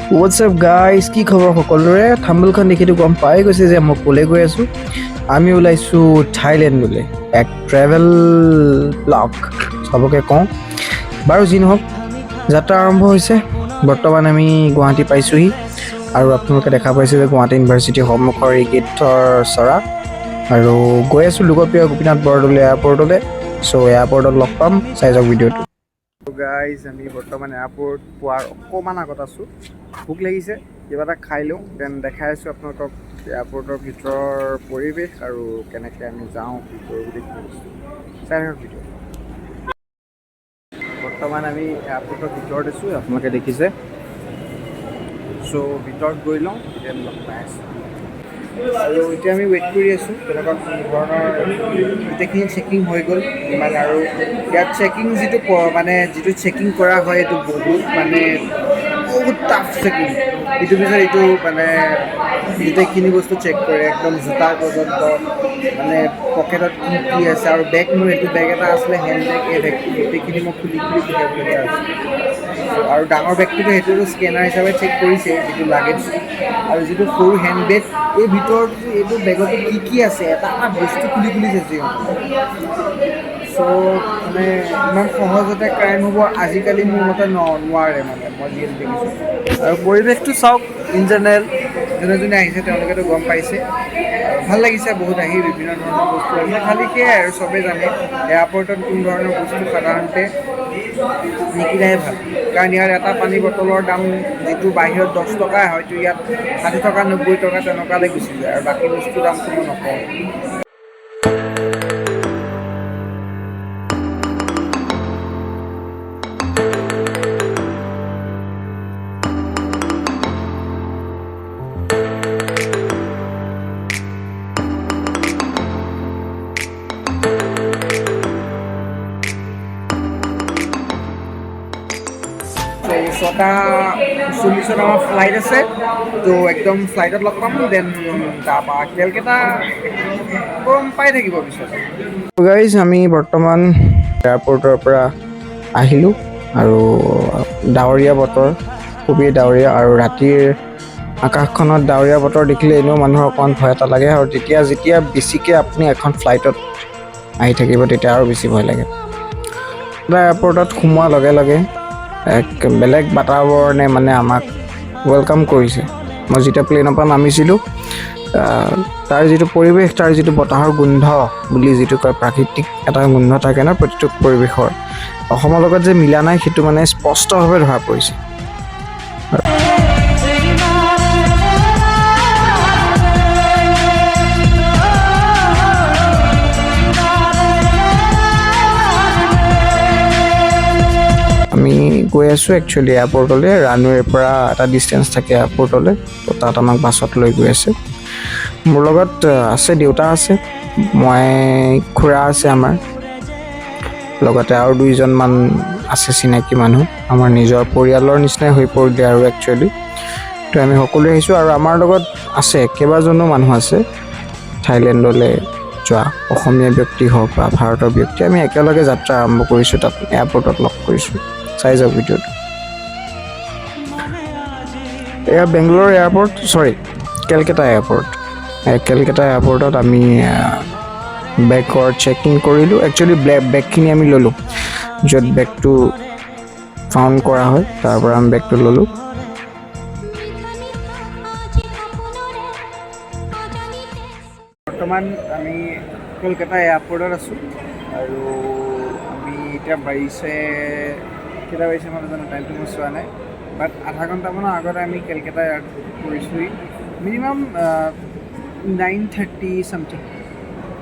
WhatsApp guys, কি খবৰ সকলোৰে? থাম্বনেলখন দেখিতো গম পাই গৈছে যে মই ক'লৈ গৈ আছোঁ। আমি ওলাইছোঁ থাইলেণ্ডলৈ, এক ট্ৰেভেল ব্লগ চবকে কওঁ। বাৰু যি নহওক, যাত্ৰা আৰম্ভ হৈছে। বৰ্তমান আমি গুৱাহাটী পাইছোঁহি আৰু আপোনালোকে দেখা পাইছে যে গুৱাহাটী ইউনিভাৰ্চিটিৰ সন্মুখৰ এই গেটৰ চৰা আৰু গৈ আছোঁ লোকপ্ৰিয় গোপীনাথ বৰদলৈ এয়াৰপৰ্টলৈ। চ' এয়াৰপৰ্টত লগ পাম, চাই যাওক ভিডিঅ'টো। গাইজ, আমি বৰ্তমান এয়াৰপৰ্ট পোৱাৰ অকণমান আগত আছোঁ। ভোক লাগিছে, কিবা এটা খাই লওঁ, দেন দেখাই আছোঁ আপোনালোকক এয়াৰপৰ্টৰ ভিতৰৰ পৰিৱেশ আৰু কেনেকৈ আমি যাওঁ, কি কৰোঁ গোটেইখিনি বস্তু চাই থাকক ভিডিঅ'। বৰ্তমান আমি এয়াৰপৰ্টৰ ভিতৰত আছোঁ, আপোনালোকে দেখিছে। চ' ভিতৰত গৈ লওঁ, তেতিয়া আমি লগ পাই আছোঁ আৰু এতিয়া আমি ৱেইট কৰি আছোঁ। তেনেকুৱা কোনো ধৰণৰ গোটেইখিনি চেকিং হৈ গ'ল ইমান। আৰু ইয়াত চেকিং যিটো চেকিং কৰা হয় এইটো বহুত টাফ চেকিং। ইটোৰ পিছত এইটো গোটেইখিনি বস্তু চেক কৰে, একদম জোতাৰ পৰ্যন্ত, পকেটত কি আছে। আৰু মোৰ এইটো বেগ এটা আছিলে, হেণ্ড বেগ, এই বেগটো গোটেইখিনি মই খুলি পঠিয়াবলগীয়া হৈছে। আৰু ডাঙৰ বেগটোতো সেইটোতো স্কেনাৰ হিচাপে চেক কৰিছে, যিটো লাগেজটো। আৰু যিটো সৰু হেণ্ড বেগ, এই ভিতৰত এইটো বেগতো কি আছে, এটা বস্তু খুলি চাইছে। চ' ইমান সহজতে ক্ৰাইম হ'ব আজিকালি মোৰ মতে নোৱাৰে, মই যিহেতু দেখিছোঁ। আৰু পৰিৱেশটো চাওক, ইন জেনেৰেল যোনে আহিছে তেওঁলোকেতো গম পাইছে। আৰু ভাল লাগিছে বহুত আহি, বিভিন্ন ধৰণৰ বস্তু আহিছে। খালি সেয়াই আৰু চবেই জানে এয়াৰপৰ্টত কোনো ধৰণৰ বস্তু সাধাৰণতে নিকিনাই ভাল। কাৰণ ইয়াৰ এটা পানী বটলৰ দাম যিটো বাহিৰত 10 টকা, হয়তো ইয়াত 60 টকা 90 টকা তেনেকুৱালৈ গুচি যায়। আৰু বাকী বস্তুৰ দামটো মই নকওঁ। চ' 6:40 আমাৰ ফ্লাইট আছে। তো একদম ফ্লাইটত লগ পাম। দেন তাৰপৰা কেলকাতা গম পাই থাকিব পিছত। গাইজ, আমি বৰ্তমান এয়াৰপৰ্টৰ পৰা আহিলোঁ আৰু ডাৱৰীয়া বতৰ, খুবেই ডাৱৰীয়া। আৰু ৰাতিৰ আকাশখনত ডাৱৰীয়া বতৰ দেখিলে এনেও মানুহৰ অকণমান ভয় এটা লাগে। আৰু যেতিয়া বেছিকৈ আপুনি এখন ফ্লাইটত আহি থাকিব, তেতিয়া আৰু বেছি ভয় লাগে। এয়াৰপৰ্টত সোমোৱাৰ লগে লগে এক বেলেগ বাতাবৰণে আমাক ৱেলকাম কৰিছে। মই যেতিয়া প্লেনৰ পৰা নামিছিলোঁ, তাৰ যিটো পৰিৱেশ, তাৰ যিটো বতাহৰ গোন্ধ বুলি যিটো কয়, প্ৰাকৃতিক এটা গোন্ধ থাকে ন প্ৰতিটো পৰিৱেশৰ, অসমৰ লগত যে মিলা নাই সেইটো স্পষ্টভাৱে ধৰা পৰিছে। আমি গৈ আছোঁ একচুৱেলি এয়াৰপৰ্টলৈ। ৰানৱেৰ পৰা এটা ডিষ্টেঞ্চ থাকে এয়াৰপৰ্টলৈ, তো তাত আমাক বাছত লৈ গৈ আছে। মোৰ লগত আছে, দেউতা আছে, খুৰা আছে আমাৰ, লগতে আৰু 2জনমান আছে চিনাকি মানুহ, আমাৰ নিজৰ পৰিয়ালৰ নিচিনাই হৈ পৰিলে আৰু একচুৱেলি। তো আমি সকলোৱে আহিছোঁ আৰু আমাৰ লগত আছে কেইবাজনো মানুহ আছে থাইলেণ্ডলৈ যোৱা, অসমীয়া ব্যক্তি হওক বা ভাৰতৰ ব্যক্তি। আমি একেলগে যাত্ৰা আৰম্ভ কৰিছোঁ, তাত এয়াৰপৰ্টত লগ কৰিছোঁ। চাই যাওক ভিডিঅ'টো। এয়া বেংগলোৰ এয়াৰপৰ্ট, কেলকাতা এয়াৰপৰ্ট। কেলকাতা এয়াৰপৰ্টত আমি বেগৰ চেকিং কৰিলোঁ। একচুৱেলি বেগখিনি আমি ল'লোঁ, য'ত বেগটো ফাউণ্ড কৰা হয় তাৰ পৰা আমি বেগটো ল'লোঁ। বৰ্তমান আমি কলকাতা এয়াৰপৰ্টত আছোঁ আৰু আমি এতিয়া কেইটা বাজিছে মই নাজানো, টাইমটো মই চোৱা নাই। বাট আধা ঘণ্টামানৰ আগতে আমি কেলকাতা এয়াৰপৰ্টত পৰিছোঁহি। মিনিমাম 9:30 চামথিং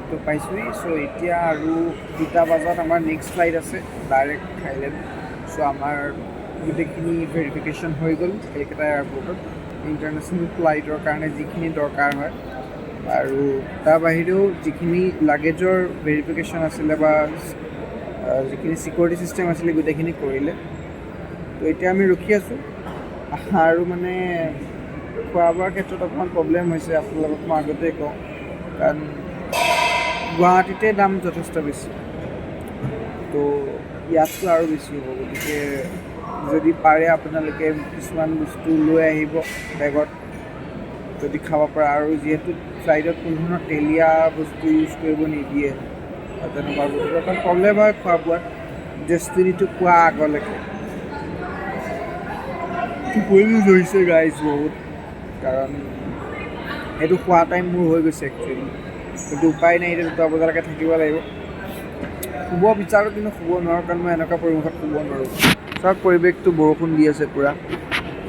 তো পাইছোঁহি। চ' এতিয়া আৰু 2টা বজাত আমাৰ নেক্সট ফ্লাইট আছে ডাইৰেক্ট থাইলেণ্ড। চ' আমাৰ গোটেইখিনি ভেৰিফিকেশ্যন হৈ গ'ল কেলকাতা এয়াৰপৰ্টত, ইণ্টাৰনেশ্যনেল ফ্লাইটৰ কাৰণে যিখিনি দৰকাৰ হয়। আৰু তাৰ বাহিৰেও যিখিনি লাগেজৰ ভেৰিফিকেশ্যন আছিলে বা যিখিনি ছিকিউৰিটি ছিষ্টেম আছিলে, গোটেইখিনি কৰিলে। তো এতিয়া আমি ৰখি আছোঁ। আৰু খোৱা বোৱাৰ ক্ষেত্ৰত অকণমান প্ৰব্লেম হৈছে, আপোনালোকক মই আগতেই কওঁ, কাৰণ গুৱাহাটীতে দাম যথেষ্ট বেছি, তো ইয়াততো আৰু বেছি হ'ব। গতিকে যদি পাৰে আপোনালোকে কিছুমান বস্তু লৈ আহিব বেগত যদি খাব পাৰে আৰু যিহেতু ফ্লাইটত কোনো ধৰণৰ তেলীয়া বস্তু ইউজ কৰিব নিদিয়ে তেনেকুৱা বস্তু অকণ প্ৰব্লেম হয় খোৱা বোৱাত ডেষ্টিনিটো পোৱা আগলৈকে টোপনি ধৰিছে গাইজ বহুত কাৰণ সেইটো খোৱা টাইম মোৰ হৈ গৈছে একচুৱেলি কিন্তু উপায় নাই এতিয়া 2টা বজালৈকে থাকিব লাগিব শুব বিচাৰোঁ কিন্তু শুব নোৱাৰোঁ কাৰণ মই এনেকুৱা পৰিৱেশত শুব নোৱাৰোঁ চব পৰিৱেশটো বৰষুণ দি আছে পূৰা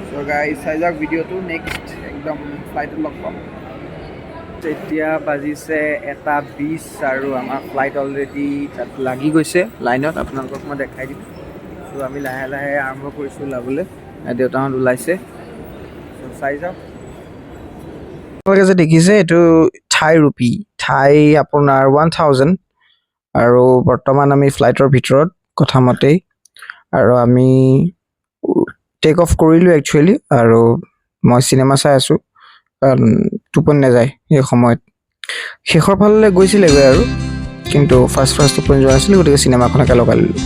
চ' গাইজ চাই যাওক ভিডিঅ'টো নেক্সট একদম ফ্লাইটত লগ পাম এতিয়া বাজিছে 1:20 আৰু আমাৰ ফ্লাইট অলৰেডি তাত লাগি গৈছে লাইনত আপোনালোকক মই দেখাই দিম চ' আমি লাহে লাহে আৰম্ভ কৰিছোঁ ওলাবলৈ দেউতাহঁত ওলাইছে চ' চাই যাওক আপোনালোকে যে দেখিছে এইটো থাই ৰুপি থাই আপোনাৰ 1000 আৰু বৰ্তমান আমি ফ্লাইটৰ ভিতৰত কথা মতেই আৰু আমি টেক অফ কৰিলোঁ একচুৱেলি আৰু মই চিনেমা চাই আছোঁ কাৰণ টোপনি নাযায় সেই সময়ত শেষৰ ফাললৈ গৈছিলেগৈ আৰু কিন্তু ফাৰ্ষ্ট টোপনি যোৱা নাছিলোঁ গতিকে চিনেমাখনকে লগাই ল'লোঁ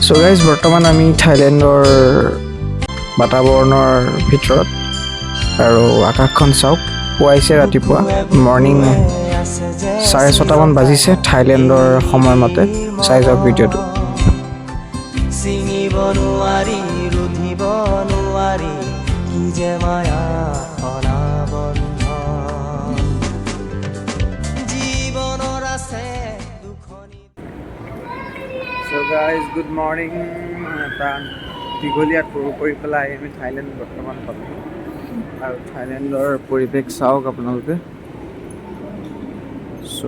চ' গাইজ বৰ্তমান আমি থাইলেণ্ডৰ বাতাবৰণৰ ভিতৰত আৰু আকাশখন চাওক পুৱাইছে ৰাতিপুৱা মৰ্ণিং 6:30 বাজিছে থাইলেণ্ডৰ সময়মতে চাই যাওক ভিডিঅ'টো চিঙিব নোৱাৰি ৰুধিব নোৱাৰি কি যে মায়া অনাবন্ধ জীৱনৰ আছে দুখনি চ' গাইজ গুড মৰ্ণিং এটা দীঘলীয়া টুৰ কৰি পেলাই আমি থাইলেণ্ড বৰ্তমান পালোঁ আৰু থাইলেণ্ডৰ পৰিৱেশ চাওক আপোনালোকে চ'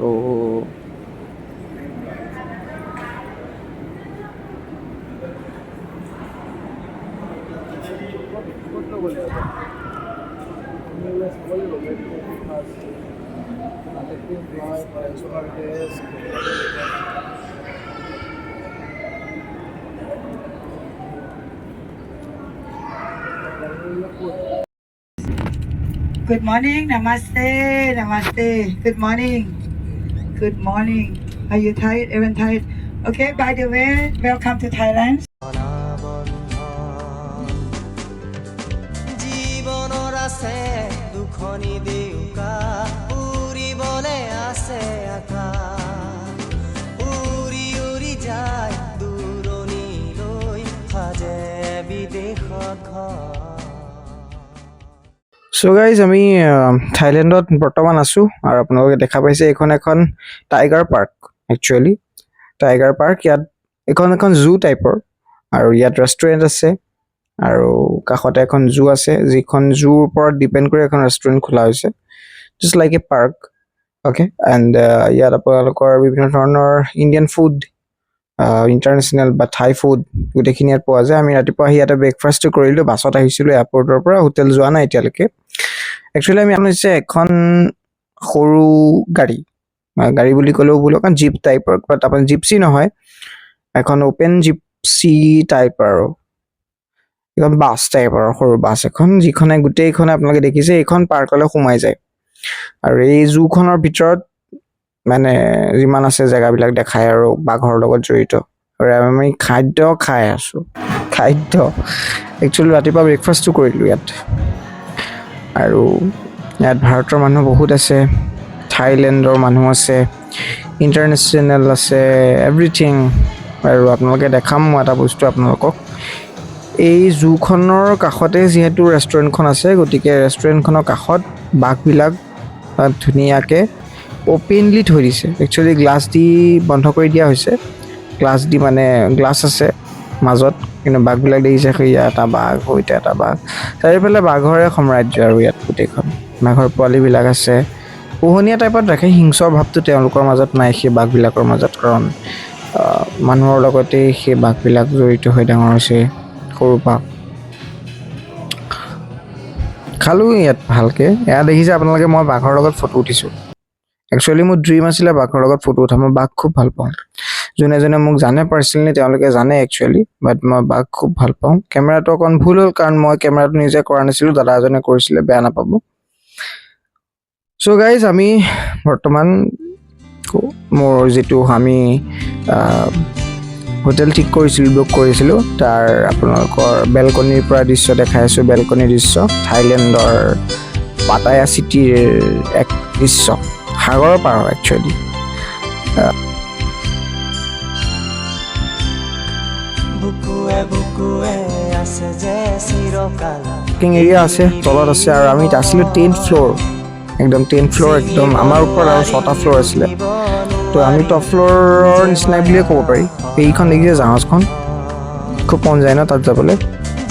Good morning, namaste, namaste. Good morning, good morning. Are you tired? Everyone tired? Okay. By the way, welcome to Thailand. অনাবন্ধ জীৱনৰ আছে দুখনি দেউকা উৰিবলে আছে আকাশ উৰি উৰি যায় দূৰণিলৈ সাজে বিদেশত ঘৰ চ' গাইজ আমি থাইলেণ্ডত বৰ্তমান আছোঁ আৰু আপোনালোকে দেখা পাইছে এইখন এখন tiger park actually tiger park ইয়াত এখন জু টাইপৰ আৰু ইয়াত ৰেষ্টুৰেণ্ট আছে আৰু কাষতে এখন জু আছে যিখন জুৰ ওপৰত ডিপেণ্ড কৰি এখন ৰেষ্টুৰেণ্ট খোলা হৈছে just like a park okay and ইয়াত আপোনালোকৰ বিভিন্ন ধৰণৰ ইণ্ডিয়ান ফুড ইণ্টাৰনেশ্যনেল বা থাই ফুড গোটেইখিনি ইয়াত পোৱা যায় আমি ৰাতিপুৱা আহি ইয়াতে ব্ৰেকফাষ্টটো কৰিলোঁ বাছত আহিছিলোঁ এয়াৰপৰ্টৰ পৰা হোটেল যোৱা নাই এতিয়ালৈকে একচুৱেলি আমি হৈছে এখন সৰু গাড়ী বুলি ক'লেও ভুল কাৰণ জীপ টাইপৰ বাট আপোনাৰ জিপচি নহয় এখন অ'পেন জিপচি টাইপ আৰু এখন বাছ টাইপৰ সৰু বাছ এখন যিখনে গোটেইখনে আপোনালোকে দেখিছে এইখন পাৰ্কলৈ সোমাই যায় আৰু এই জুখনৰ ভিতৰত মানে যিমান আছে জেগাবিলাক দেখায় আৰু বাঘৰ লগত জড়িত আৰু আমি খাদ্য খাই আছোঁ একচুৱেলি ৰাতিপুৱা ব্ৰেকফাষ্টটো কৰিলোঁ ইয়াত আৰু ইয়াত ভাৰতৰ মানুহ বহুত আছে থাইলেণ্ডৰ মানুহ আছে ইণ্টাৰনেশ্যনেল আছে এভৰিথিং আৰু আপোনালোকে দেখাম মই এটা বস্তু আপোনালোকক এই জুখনৰ কাষতে যিহেতু ৰেষ্টুৰেণ্টখন আছে গতিকে ৰেষ্টুৰেণ্টখনৰ কাষত বাঘবিলাক ধুনীয়াকৈ অ'পেনলি থৈ দিছে একচুৱেলি গ্লাছ দি বন্ধ কৰি দিয়া হৈছে গ্লাছ আছে মাজত কিন্তু বাঘবিলাক দেখিছে সেয়া এটা বাঘ সৈতে এটা বাঘ চাৰিওফালে বাঘৰে সাম্ৰাজ্য আৰু ইয়াত গোটেইখন বাঘৰ পোৱালিবিলাক আছে পোহনীয়া টাইপত ৰাখে হিংস্ৰ ভাৱটো তেওঁলোকৰ মাজত নাই সেই বাঘবিলাকৰ মাজত কাৰণ মানুহৰ লগতে সেই বাঘবিলাক জড়িত হৈ ডাঙৰ হৈছে সৰুৰ পৰা খালোঁ ইয়াত ভালকৈ এয়া দেখিছে আপোনালোকে মই বাঘৰ লগত ফটো উঠিছোঁ একচুৱেলি মোৰ ড্ৰিম আছিলে বাঘৰ লগত ফটো উঠা মই বাঘ খুব ভাল পাওঁ যোনে মোক জানে পাৰ্চনেলি তেওঁলোকে জানে একচুৱেলি বাট মই বাঘ খুব ভাল পাওঁ কেমেৰাটো অকণ ভুল হ'ল কাৰণ মই কেমেৰাটো নিজে কৰা নাছিলোঁ দাদা এজনে কৰিছিলে বেয়া নাপাব চ' গাইজ আমি বৰ্তমান মোৰ যিটো আমি হোটেল ঠিক কৰিছিলোঁ বুক কৰিছিলোঁ তাৰ আপোনালোকৰ বেলকনিৰ পৰা দৃশ্য দেখাই আছোঁ বেলকনিৰ দৃশ্য থাইলেণ্ডৰ পাটায়া চিটিৰ এক দৃশ্য সাগৰৰ পাৰ একচুৱেলি বুকুৱে বুকুৱে আছে যে চিৰকাল পাৰ্কিং এৰিয়া আছে তলত আছে আৰু আমি আছিলোঁ 10th ফ্ল'ৰ একদম 10th ফ্ল'ৰ একদম আমাৰ ওপৰত আৰু 6টা ফ্ল'ৰ আছিলে তো আমি টপ ফ্ল'ৰৰ নিচিনাই বুলিয়ে ক'ব পাৰি এইখন দেখিছে জাহাজখন খুব মন যায় ন তাত যাবলৈ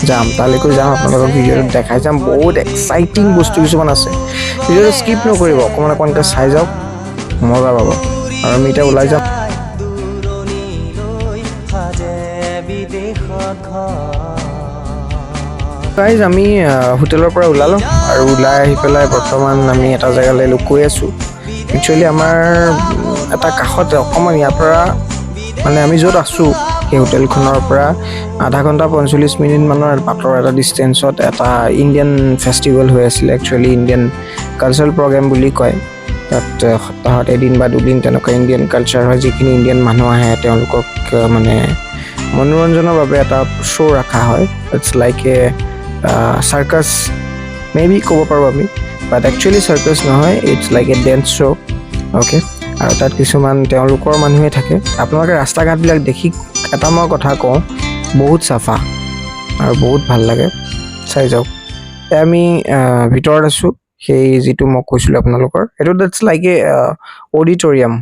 যাম তালৈকৈ যাম আপোনালোকক ভিডিঅ'টোত দেখাই যাম বহুত এক্সাইটিং বস্তু কিছুমান আছে ভিডিঅ'টো স্কিপ নকৰিব অকণমানকৈ চাই যাওক মজা পাব আৰু আমি এতিয়া ওলাই যাম দূৰণিলৈ সাজে বিদেশত গাইজ আমি হোটেলৰ পৰা ওলালোঁ আৰু ওলাই আহি পেলাই বৰ্তমান আমি এটা জেগালৈ গৈ আছোঁ একচুৱেলি আমাৰ এটা কাষতে অকণমান ইয়াৰ পৰা মানে আমি য'ত আছোঁ সেই হোটেলখনৰ পৰা আধা ঘণ্টা 45 মিনিটমানৰ বাটৰ এটা ডিষ্টেঞ্চত এটা ইণ্ডিয়ান ফেষ্টিভেল হৈ আছিলে একচুৱেলি ইণ্ডিয়ান কালচাৰেল প্ৰগ্ৰেম বুলি কয় তাত সপ্তাহত এদিন বা দুদিন তেনেকুৱা ইণ্ডিয়ান কালচাৰ হয় যিখিনি ইণ্ডিয়ান মানুহ আহে তেওঁলোকক মানে মনোৰঞ্জনৰ বাবে এটা শ্ব' ৰখা হয় it's like a circus maybe ক'ব পাৰোঁ আমি বাট একচুৱেলি চাৰ্কাছ নহয় it's like a dense show' okay আৰু তাত কিছুমান তেওঁলোকৰ মানুহে থাকে আপোনালোকে ৰাস্তা ঘাটবিলাক দেখি এটা মই কথা কওঁ বহুত চাফা আৰু বহুত ভাল লাগে চাই যাওক আমি ভিতৰত আছোঁ সেই যিটো মই কৈছিলোঁ আপোনালোকৰ সেইটো that's like a auditorium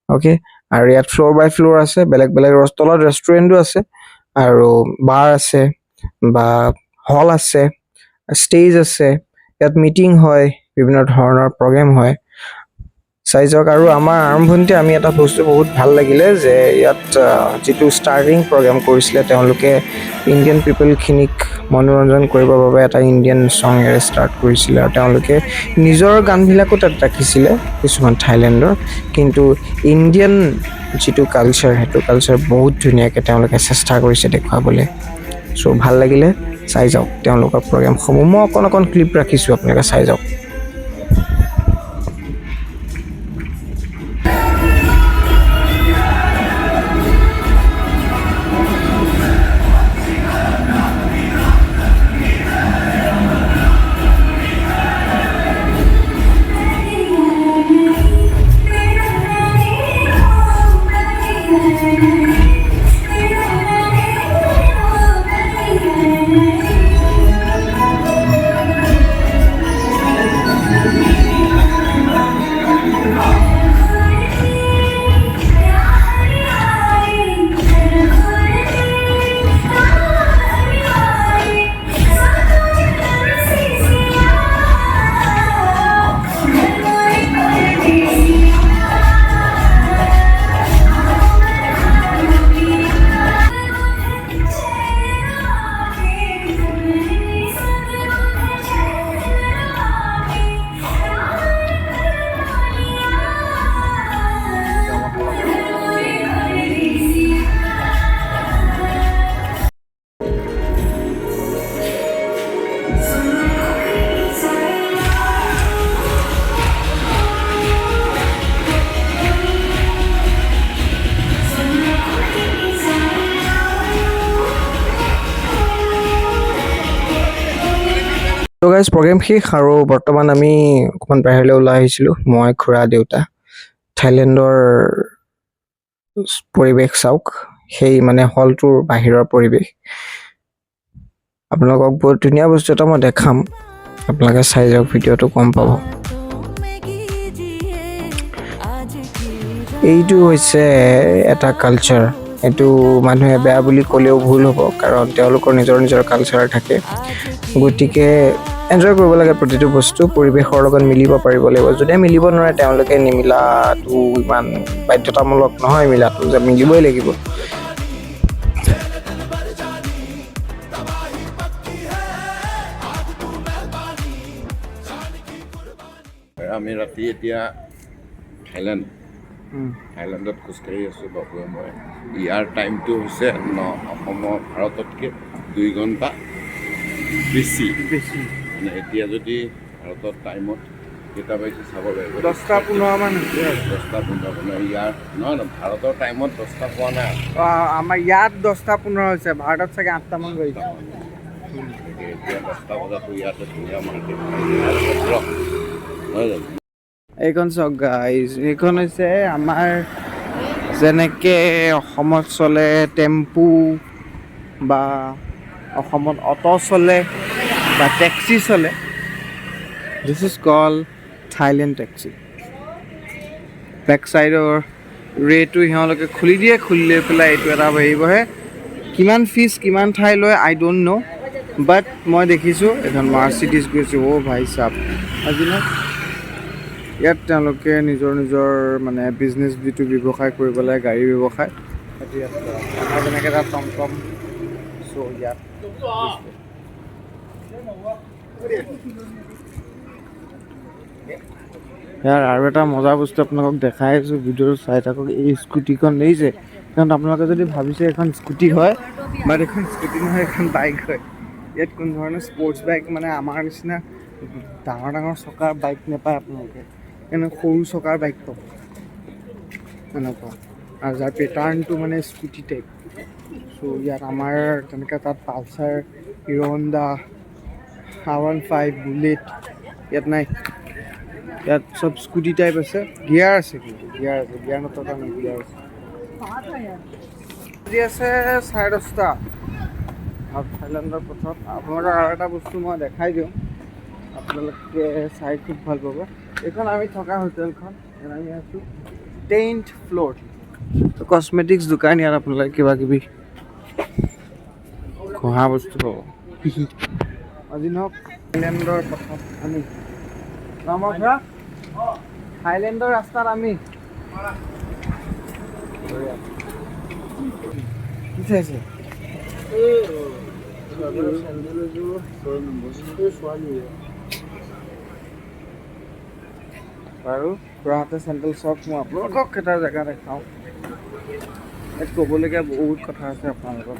okay আৰু ইয়াত ফ্ল'ৰ বাই ফ্ল'ৰ আছে বেলেগ বেলেগ তলত ৰেষ্টুৰেণ্টো আছে আৰু বাৰ আছে বা হল আছে ষ্টেজ আছে ইয়াত মিটিং হয় বিভিন্ন ধৰণৰ প্ৰগ্ৰেম হয় চাই যাওক আৰু আমাৰ আৰম্ভণিতে আমি এটা বস্তু বহুত ভাল লাগিলে যে ইয়াত যিটো ষ্টাৰ্টিং প্ৰগ্ৰেম কৰিছিলে তেওঁলোকে ইণ্ডিয়ান পিপলখিনিক মনোৰঞ্জন কৰিবৰ বাবে এটা ইণ্ডিয়ান ছঙেৰে ষ্টাৰ্ট কৰিছিলে আৰু তেওঁলোকে নিজৰ গানবিলাকো তাত ৰাখিছিলে কিছুমান থাইলেণ্ডৰ কিন্তু ইণ্ডিয়ান যিটো কালচাৰ সেইটো কালচাৰ বহুত ধুনীয়াকৈ তেওঁলোকে চেষ্টা কৰিছে দেখুৱাবলৈ চ' ভাল লাগিলে চাই যাওক তেওঁলোকৰ প্ৰগ্ৰেমসমূহ মই অকণ ক্লিপ ৰাখিছোঁ আপোনালোকে চাই যাওক ত' গাইজ প্ৰগ্ৰেম শেষ আৰু বৰ্তমান আমি অকণমান বাহিৰলৈ ওলাই আহিছিলোঁ মই খুৰা দেউতা থাইলেণ্ডৰ পৰিৱেশ চাওক সেই মানে হলটোৰ বাহিৰৰ পৰিৱেশ আপোনালোকক বহুত ধুনীয়া বস্তু এটা মই দেখাম আপোনালোকে চাই যাওক ভিডিঅ'টো গম পাব এইটো হৈছে এটা কালচাৰ এইটো মানুহে বেয়া বুলি ক'লেও ভুল হ'ব কাৰণ তেওঁলোকৰ নিজৰ কালচাৰ থাকে গতিকে এনজয় কৰিব লাগে প্ৰতিটো বস্তু পৰিৱেশৰ লগত মিলিব পাৰিব লাগিব যদি মিলিব নোৱাৰে তেওঁলোকে নিমিলাটো ইমান বাধ্যতামূলক নহয় মিলাটো যে মিলিবই লাগিব আমি ৰাতি এতিয়া থাইলেণ্ডত খোজকাঢ়ি আছোঁ বাবুৱে মই ইয়াৰ টাইমটো হৈছে অসমৰ ভাৰততকৈ 2 ঘণ্টা বেছি মানে এতিয়া যদি ভাৰতৰ টাইমত কেইটা বাজিছে চাব লাগিব 10:15 মান হৈছে আৰু 10:15 ইয়াৰ নহয় ভাৰতৰ টাইমত 10টা পোৱা নাই আমাৰ ইয়াত 10:15 হৈছে ভাৰতত চাগে 8টা মান বাজিছে এতিয়া 10টা বজাতো ইয়াতে ধুনীয়া মাৰ্কেট নহয় জানো এইখন চাওক গাইজ এইখন হৈছে আমাৰ যেনেকৈ অসমত চলে টেম্পু বা অসমত অটো চলে বা টেক্সি চলে this is call Thailand taxi back চাইডৰ ৰেটো সিহঁতলোকে খুলি দিয়ে খুলি লৈ পেলাই এইটো এটা হেৰি বহে কিমান ফিজ কিমান ঠাই লয় আই ডোণ্ট ন' বাট মই দেখিছোঁ এখন মাৰ্চিডিজ গৈছোঁ অ' ভাই চাপ আজি ন ইয়াত তেওঁলোকে নিজৰ নিজৰ মানে বিজনেছ যিটো ব্যৱসায় কৰিব লাগে গাড়ী ব্যৱসায় সেইটো ইয়াত আমাৰ যেনেকৈ এটা টমটম চ' ইয়াত ইয়াৰ আৰু এটা মজা বস্তু আপোনালোকক দেখাই আছোঁ ভিডিঅ'টো চাই থাকক এই স্কুটিখন দেখিছে কাৰণ আপোনালোকে যদি ভাবিছে এখন স্কুটি হয় বাট এখন স্কুটি নহয় এখন বাইক হয় ইয়াত কোনো ধৰণৰ স্পৰ্টছ বাইক মানে আমাৰ নিচিনা ডাঙৰ ডাঙৰ চকাৰ বাইক নাপায় আপোনালোকে এনেকৈ সৰু চকাৰ বাইক পাব এনেকুৱা আৰু যাৰ পেটাৰ্ণটো মানে স্কুটি টাইপ চ' ইয়াত আমাৰ তেনেকৈ তাত Pulsar hero' Honda R15 bullet ইয়াত নাই ইয়াত চব স্কুটি টাইপ আছে গিয়াৰ আছে কিন্তু গিয়াৰ নথকা নাই গিয়াৰ আছে আজি আছে 10:30 আৰু থাইলেণ্ডৰ পথত আপোনালোকক আৰু এটা বস্তু মই দেখাই দিওঁ আপোনালোকে চাই খুব ভাল পাব এইখন আমি থকা হোটেলখন ইয়াত আমি আছোঁ 10th ফ্ল'ৰ কছমেটিক্স দোকান ইয়াত আপোনালোকে কিবা কিবি ঘঁহা বস্তু পাব আজি নহওক থাইলেণ্ডৰ পথত আমি থাইলেণ্ডৰ ৰাস্তাত আমি কি চাইছে বাৰু খুৰাহঁতে চেণ্ডেল চাওক মই আপোনালোকক এটা জেগা দেখাওঁ ইয়াত ক'বলগীয়া বহুত কথা আছে আপোনালোকক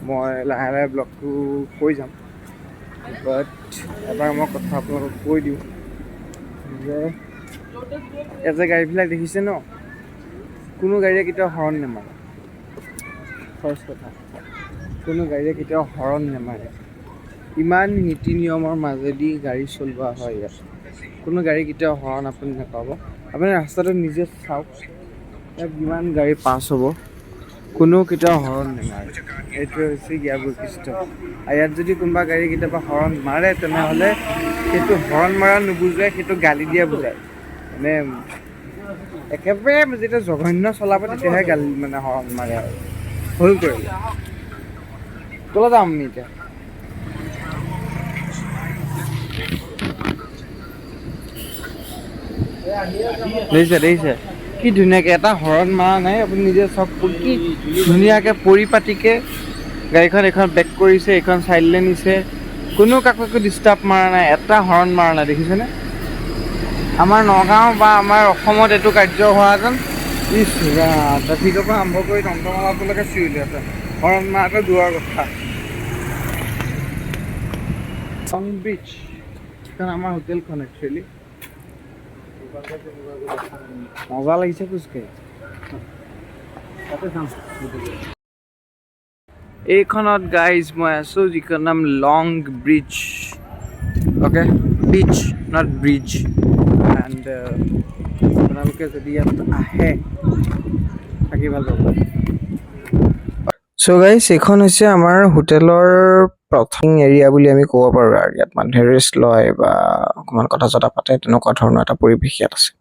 মই লাহে লাহে ব্লগটো কৈ যাম বাট এবাৰ মই কথা আপোনালোকক কৈ দিওঁ যে ইয়াত যে গাড়ীবিলাক দেখিছে ন কোনো গাড়ীয়ে কেতিয়াও হৰ্ণ নেমাৰে ফাৰ্ষ্ট কথা কোনো গাড়ীয়ে কেতিয়াও হৰ্ণ নেমাৰে ইমান নীতি নিয়মৰ মাজেদি গাড়ী চলোৱা হয় ইয়াত কোনো গাড়ী কেতিয়াও হৰ্ণ আপুনি নাপাব আপুনি ৰাস্তাটো নিজে চাওক ইয়াত যিমান গাড়ী পাছ হ'ব কোনো কেতিয়াও হৰ্ণ নেমাৰে এইটোৱে হৈছে ইয়াৰ বৈশিষ্ট্য আৰু ইয়াত যদি কোনোবা গাড়ী কেতিয়াবা হৰ্ণ মাৰে তেনেহ'লে সেইটো হৰ্ণ মাৰা নুবুজায় সেইটো গালি দিয়া বুজায় মানে একেবাৰে যেতিয়া জঘন্য চলাব তেতিয়াহে গালি মানে হৰ্ণ মাৰে আৰু ভুল কৰিলে ক'লৈ যাম আমি এতিয়া দেখিছে কি ধুনীয়াকৈ এটা হৰ্ণ মাৰা নাই আপুনি নিজে চাওক কি ধুনীয়াকৈ পৰিপাটিকৈ গাড়ীখন এইখন বেক কৰিছে এইখন চাইডলৈ নিছে কোনো কাকো একো ডিষ্টাৰ্ব মৰা নাই এটা হৰ্ণ মৰা নাই দেখিছেনে আমাৰ নগাঁও বা আমাৰ অসমত এইটো কাৰ্য হোৱাহেঁতেন ট্ৰেফিকৰ পৰা আৰম্ভ কৰি টমটমলালৈকে চিঞৰিলেহেঁতেন হৰ্ণ মৰাটো দূৰৰ কথা লং ব্ৰিজ এইখন আমাৰ হোটেলখন একচুৱেলি মজা লাগিছে খোজকাঢ়ি এইখনত গাইজ মই আছোঁ যিখন নাম লং ব্ৰিজ অ'কে বিচ নট ব্ৰিজ এণ্ড আপোনালোকে যদি ইয়াত আহে থাকি ভাল পাব চ' গাইজ এইখন হৈছে আমাৰ হোটেলৰ প্ৰথম এৰিয়া বুলি আমি ক'ব পাৰোঁ আৰু ইয়াত মানুহে ৰেষ্ট লয় বা অকণমান কথা চথা পাতে তেনেকুৱা ধৰণৰ এটা পৰিৱেশ ইয়াত আছে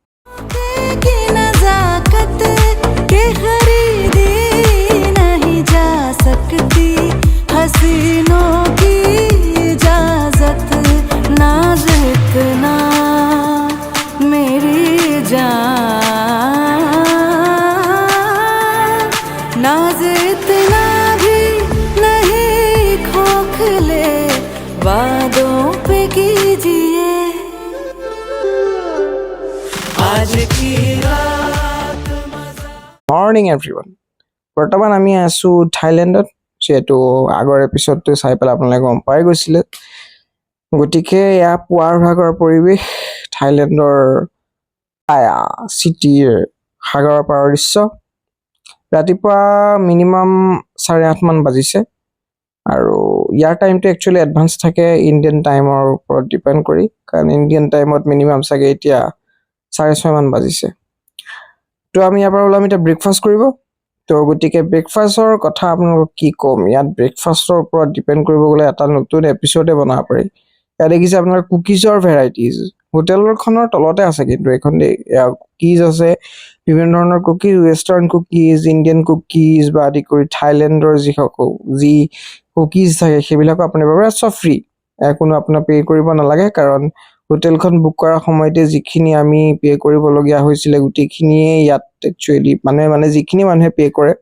মৰ্ণিং এভৰিৱান বৰ্তমান আমি আছোঁ থাইলেণ্ডত যিহেতু আগৰ এপিছডটো চাই পেলাই আপোনালোকে গম পাই গৈছিলে গতিকে ইয়াৰ পুৱাৰ ভাগৰ পৰিৱেশ থাইলেণ্ডৰ পাটায়া চিটিৰ সাগৰৰ পাৰৰ দৃশ্য। ৰাতিপুৱা মিনিমাম 8:30 মান বাজিছে আৰু ইয়াৰ টাইমটো একচুৱেলি এডভান্স থাকে ইণ্ডিয়ান টাইমৰ ওপৰত ডিপেণ্ড কৰি, কাৰণ ইণ্ডিয়ান টাইমত মিনিমাম চাগে এতিয়া 6:30 মান বাজিছে। তো আমি ইয়াৰ পৰা ওলাম এতিয়া ব্ৰেকফাষ্ট কৰিব। তো গতিকে ব্ৰেকফাষ্টৰ কথা আপোনালোকক কি ক'ম, ইয়াত ব্ৰেকফাষ্টৰ ওপৰত ডিপেণ্ড কৰিব গ'লে এটা নতুন এপিছডে বনাব পাৰি। ইয়াত দেখিছে আপোনাৰ কুকিজৰ ভেৰাইটিজ, হোটেলখনৰ তলতে আছে কিন্তু এইখন দেই, কুকিজ আছে, বিভিন্ন ধৰণৰ cookies, western cookies, Indian cookies বা আদি কৰি থাইলেণ্ডৰ যি কুকিজ থাকে সেইবিলাকো আপুনি পাব, চব ফ্ৰী, কোনো আপোনাৰ পে' কৰিব নালাগে, কাৰণ হোটেলখন বুক কৰাৰ সময়তে যিখিনি আমি পে' কৰিবলগীয়া হৈছিলে গোটেইখিনিয়ে ইয়াত একচুৱেলি মানে যিখিনি মানুহে পে' কৰে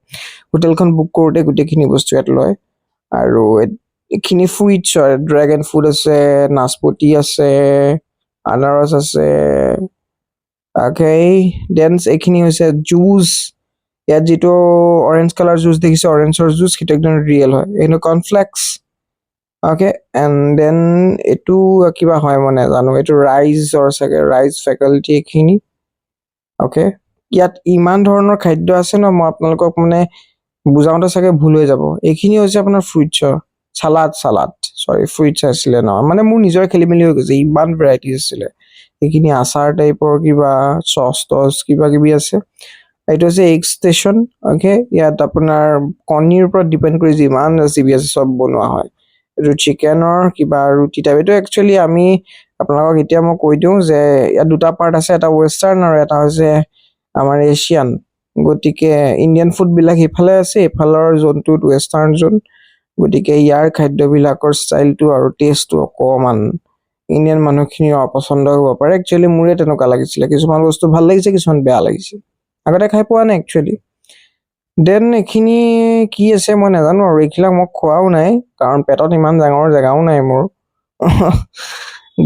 হোটেলখন বুক কৰোঁতে গোটেইখিনি বস্তু ইয়াত লয়। আৰু এইখিনি ফ্ৰুইটছৰ ড্ৰেগন ফ্ৰুট আছে, নাচপতি আছে, আনাৰস আছে, দেন এইখিনি হৈছে জুচ। ইয়াত যিটো অৰেঞ্জ কালাৰ জুচ দেখিছে, অৰেঞ্জৰ জুচ, সেইটো একদম ৰিয়েল হয়, এইটো কৰ্ণফ্লেক্স। এণ্ড দেন এইটো কিবা হয় মই নাজানো, এইটো ৰাইজৰ চাগে, ৰাইজ ফেকাল্টি এইখিনি। ইয়াত ইমান ধৰণৰ খাদ্য আছে ন, মই আপোনালোকক মানে বুজাওঁতে চাগে ভুল হৈ যাব। এইখিনি হৈছে আপোনাৰ ফ্ৰুইটছৰ ফ্ৰুইটছ আছিলে ন, মানে মোৰ নিজৰ খেলি মেলি হৈ গৈছে, ইমান ভেৰাইটিজ আছিলে। এইখিনি আচাৰ টাইপৰ কিবা চচ কিবা কিবি আছে। এইটো হৈছে এগ ষ্টেচন। ইয়াত আপোনাৰ কণীৰ ওপৰত ডিপেণ্ড কৰি যিমান ৰেচিপি আছে চব বনোৱা হয়। এইটো চিকেনৰ কিবা ৰুটি টাইপ। এইটো একচুৱেলি আমি আপোনালোকক এতিয়া মই কৈ দিওঁ যে ইয়াত দুটা পাৰ্ট আছে, এটা ৱেষ্টাৰ্ণ আৰু এটা হৈছে আমাৰ এছিয়ান। গতিকে ইণ্ডিয়ান ফুডবিলাক সেইফালে আছে, এইফালৰ জোনটোত ৱেষ্টাৰ্ণ জোন। গতিকে ইয়াৰ খাদ্যবিলাকৰ ষ্টাইলটো আৰু টেষ্টটো অকণমান ইণ্ডিয়ান মানুহখিনিৰ অপচন্দ হ'ব পাৰে। একচুৱেলি মোৰে তেনেকুৱা লাগিছিলে, কিছুমান বস্তু ভাল লাগিছে, কিছুমান বেয়া লাগিছে, আগতে খাই পোৱা নাই একচুৱেলি। দেন এইখিনি কি আছে মই নাজানো আৰু, এইবিলাক মই খোৱাও নাই কাৰণ পেটত ইমান ডাঙৰ জেগাও নাই মোৰ।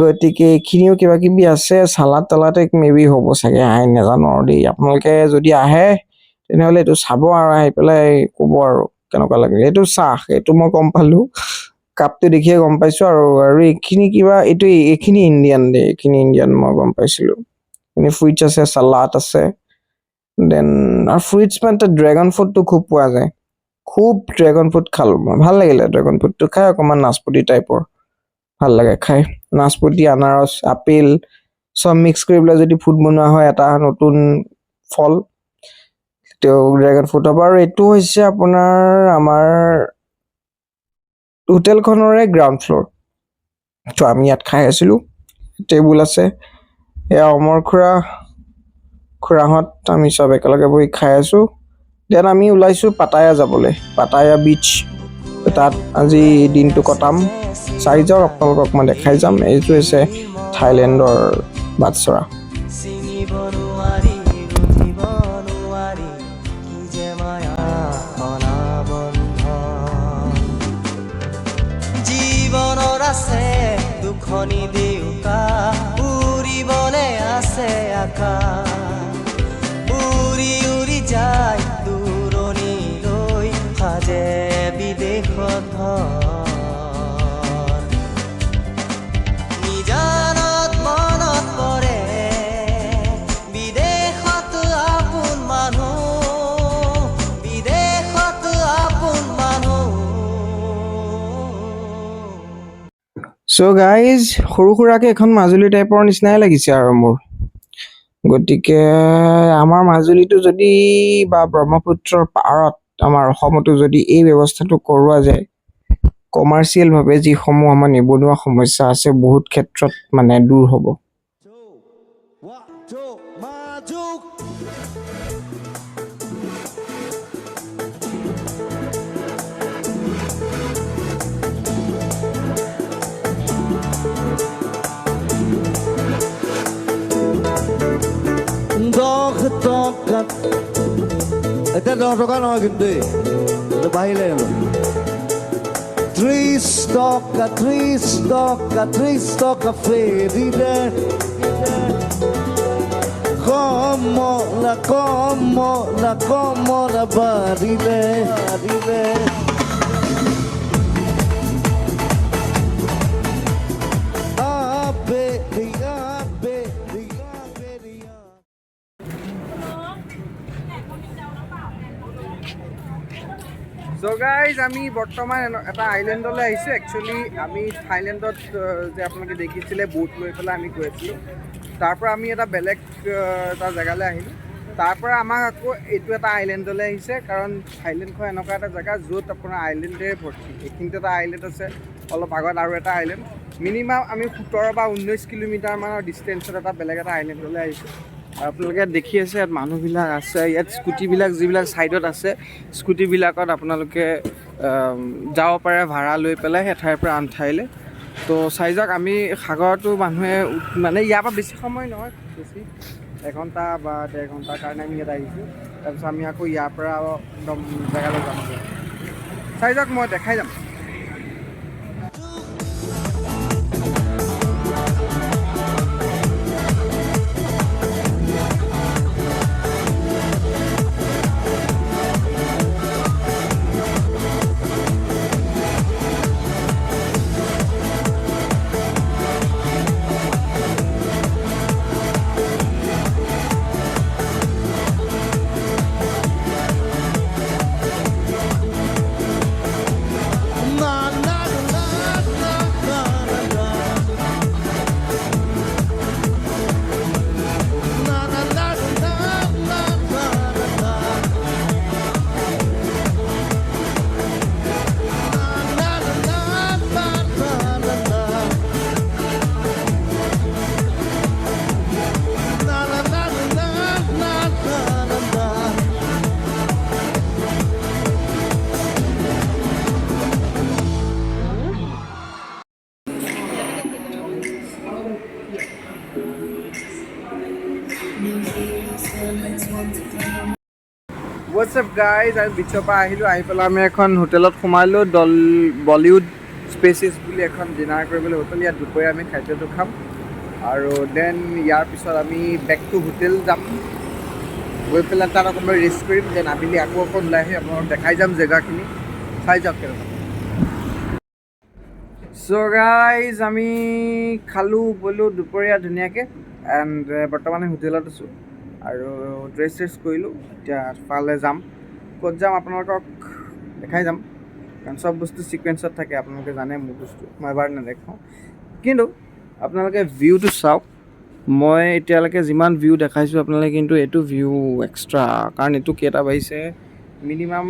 গতিকে এইখিনিও কিবা কিবি আছে, চালাড তালাড মেবি হ'ব চাগে, নাজানো আৰু দেই। আপোনালোকে যদি আহে তেনেহ'লে এইটো চাব আৰু আহি পেলাই ক'ব আৰু কেনেকুৱা লাগিলে। এইটো চাহ, এইটো মই গম পালোঁ, কাপটো দেখিয়ে গম পাইছোঁ। আৰু এইখিনি কিবা এইখিনি ইণ্ডিয়ান দেই, এইখিনি ইণ্ডিয়ান মই গম পাইছিলোঁ। এইখিনি ফ্ৰুইটছ আছে, চালাড আছে, দেন আৰু ফ্ৰুইটছ মানে ড্ৰেগন ফ্ৰুটটো খুব পোৱা যায়, খুব ড্ৰেগন ফ্ৰুট খালোঁ মই, ভাল লাগিলে ড্ৰেগন ফ্ৰুটটো খাই, অকণমান নাচপতি টাইপৰ ভাল লাগে খাই। নাচপতি, আনাৰস, আপেল চব মিক্স কৰি পেলাই যদি ফুড বনোৱা হয়, এটা নতুন ফল তেওঁ ড্ৰেগন ফ্ৰুট হ'ব। আৰু এইটো হৈছে আপোনাৰ আমাৰ হোটেলখনৰে গ্ৰাউণ্ড ফ্ল'ৰ। তো আমি ইয়াত খাই আছিলোঁ, টেবুল আছে, এয়া অমৰ খুৰাহঁত, আমি চব একেলগে বহি খাই আছোঁ। দেন আমি ওলাইছোঁ পাটায়া যাবলৈ, পাটায়া বিচ। তাত আজি দিনটো কটাম, চাই যাওক, আপোনালোকক মই দেখাই যাম। এইটো হৈছে থাইলেণ্ডৰ বাটচৰা। চিঙিব নোৱাৰি, ৰুধিব নোৱাৰি, কি যে মায়া অনাবন্ধন। জীৱনৰ আছে দুখনি দেউকা, উৰিবলে আছে আকাশ, উৰি উৰি যায় দূৰণিলৈ, সাজে বিদেশত ঘৰ। নিজানত মনত পৰে বিদেশত আপোন মানুহ, বিদেশত আপোন মানুহ। চ' গাইজ, সৰু সুৰাকৈ এখন মাজুলী টাইপৰ নিচিনাই লাগিছে আৰু মোৰ। গতিকে আমাৰ মাজুলীটো যদি বা ব্ৰহ্মপুত্ৰৰ পাৰত আমাৰ অসমতো যদি এই ব্যৱস্থাটো কৰোৱা যায়, কমাৰ্চিয়েলভাৱে যিসমূহ আমাৰ নিবনুৱা সমস্যা আছে বহুত ক্ষেত্ৰত মানে দূৰ হ'ব। এতিয়া 10 টকা নহয় কিন্তু দেই, বাঢ়িলে জানো? 30 টকা ফেৰিলে, কমলা বাঢ়িলে। চ' গাইজ আমি বৰ্তমান এটা আইলেণ্ডলৈ আহিছোঁ। একচুৱেলি আমি থাইলেণ্ডত যে আপোনালোকে দেখিছিলে বুট লৈ পেলাই আমি গৈ আছিলোঁ, তাৰ পৰা আমি এটা বেলেগ এটা জেগালৈ আহিলোঁ। তাৰ পৰা আমাক আকৌ এইটো এটা আইলেণ্ডলৈ আহিছে, কাৰণ থাইলেণ্ডখন এনেকুৱা এটা জেগা য'ত আপোনাৰ আইলেণ্ডেৰে ভৰ্তি। এইখিনিতে এটা আইলেণ্ড আছে, অলপ আগত আৰু এটা আইলেণ্ড। মিনিমাম আমি 17 বা 19 কিলোমিটাৰমানৰ ডিষ্টেঞ্চত এটা বেলেগ এটা আইলেণ্ডলৈ আহিছোঁ। আৰু আপোনালোকে দেখি আছে ইয়াত মানুহবিলাক আছে, ইয়াত স্কুটিবিলাক যিবিলাক ছাইডত আছে, স্কুটিবিলাকত আপোনালোকে যাব পাৰে ভাড়া লৈ পেলাই এঠাইৰ পৰা আন ঠাইলৈ। তো চাই যাওক, আমি সাগৰতো মানুহে মানে ইয়াৰ পৰা বেছি সময় নহয়, বেছি 1 ঘণ্টা বা 1.5 ঘণ্টাৰ কাৰণে আমি ইয়াত আহিছোঁ। তাৰপিছত আমি আকৌ ইয়াৰ পৰা একদম জেগালৈ যামগৈ। চাই যাওক, মই দেখাই যাম। হোৱাটছএপ গাইজ, আমি বিচৰ পৰা আহিলোঁ। আহি পেলাই আমি এখন হোটেলত সোমালোঁ, বলিউড স্পেচিছ বুলি এখন ডিনাৰ কৰিবলৈ হোটেল। ইয়াত দুপৰীয়া আমি খাদ্যটো খাম আৰু দেন ইয়াৰ পিছত আমি বেক টু হোটেল যাম। গৈ পেলাই তাত অকণমান ৰেষ্ট কৰিম, দেন আবেলি আকৌ অকণ ওলাই আহি আপোনালোকক দেখাই যাম জেগাখিনি। চাই যাওক কেনেকুৱা। চ' গাইজ, আমি খালোঁ বলোঁ দুপৰীয়া ধুনীয়াকৈ, এণ্ড বৰ্তমান আমি হোটেলত আছোঁ আৰু ড্ৰেছ কৰিলোঁ। এতিয়া ফালে যাম, ক'ত যাম আপোনালোকক দেখাই যাম, কাৰণ চব বস্তু ছিকুৱেঞ্চত থাকে। আপোনালোকে জানে মোৰ বস্তু মই এবাৰ নেদেখাওঁ, কিন্তু আপোনালোকে ভিউটো চাওক। মই এতিয়ালৈকে যিমান ভিউ দেখাইছোঁ আপোনালোকে, কিন্তু এইটো ভিউ এক্সট্ৰা, কাৰণ এইটো কেইটা বাজিছে, মিনিমাম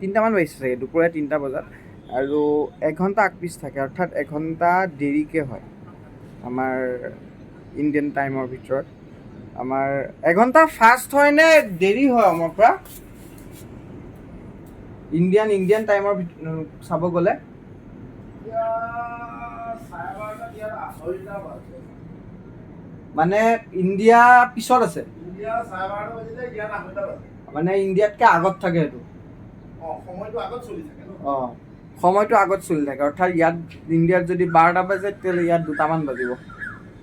3টামান বাজিছে চাগে, দুপৰীয়া 3টা বজাত। আৰু 1 ঘণ্টা আগপিছ থাকে, অৰ্থাৎ 1 ঘণ্টা দেৰিকৈ হয় আমাৰ ইণ্ডিয়ান টাইমৰ ভিতৰত। আমাৰ 1 ঘণ্টা ফাষ্ট হয় নে দেৰি হয় আমাৰ পৰা ইণ্ডিয়ান টাইমৰ চাব গ'লে? মানে ইণ্ডিয়া পিছত আছে, মানে ইণ্ডিয়াতকৈ আগত থাকে সেইটো। সময়টো আগত চলি থাকে, অৰ্থাৎ ইয়াত ইণ্ডিয়াত যদি 12টা বাজে, তেতিয়াহ'লে ইয়াত 2টামান বাজিব,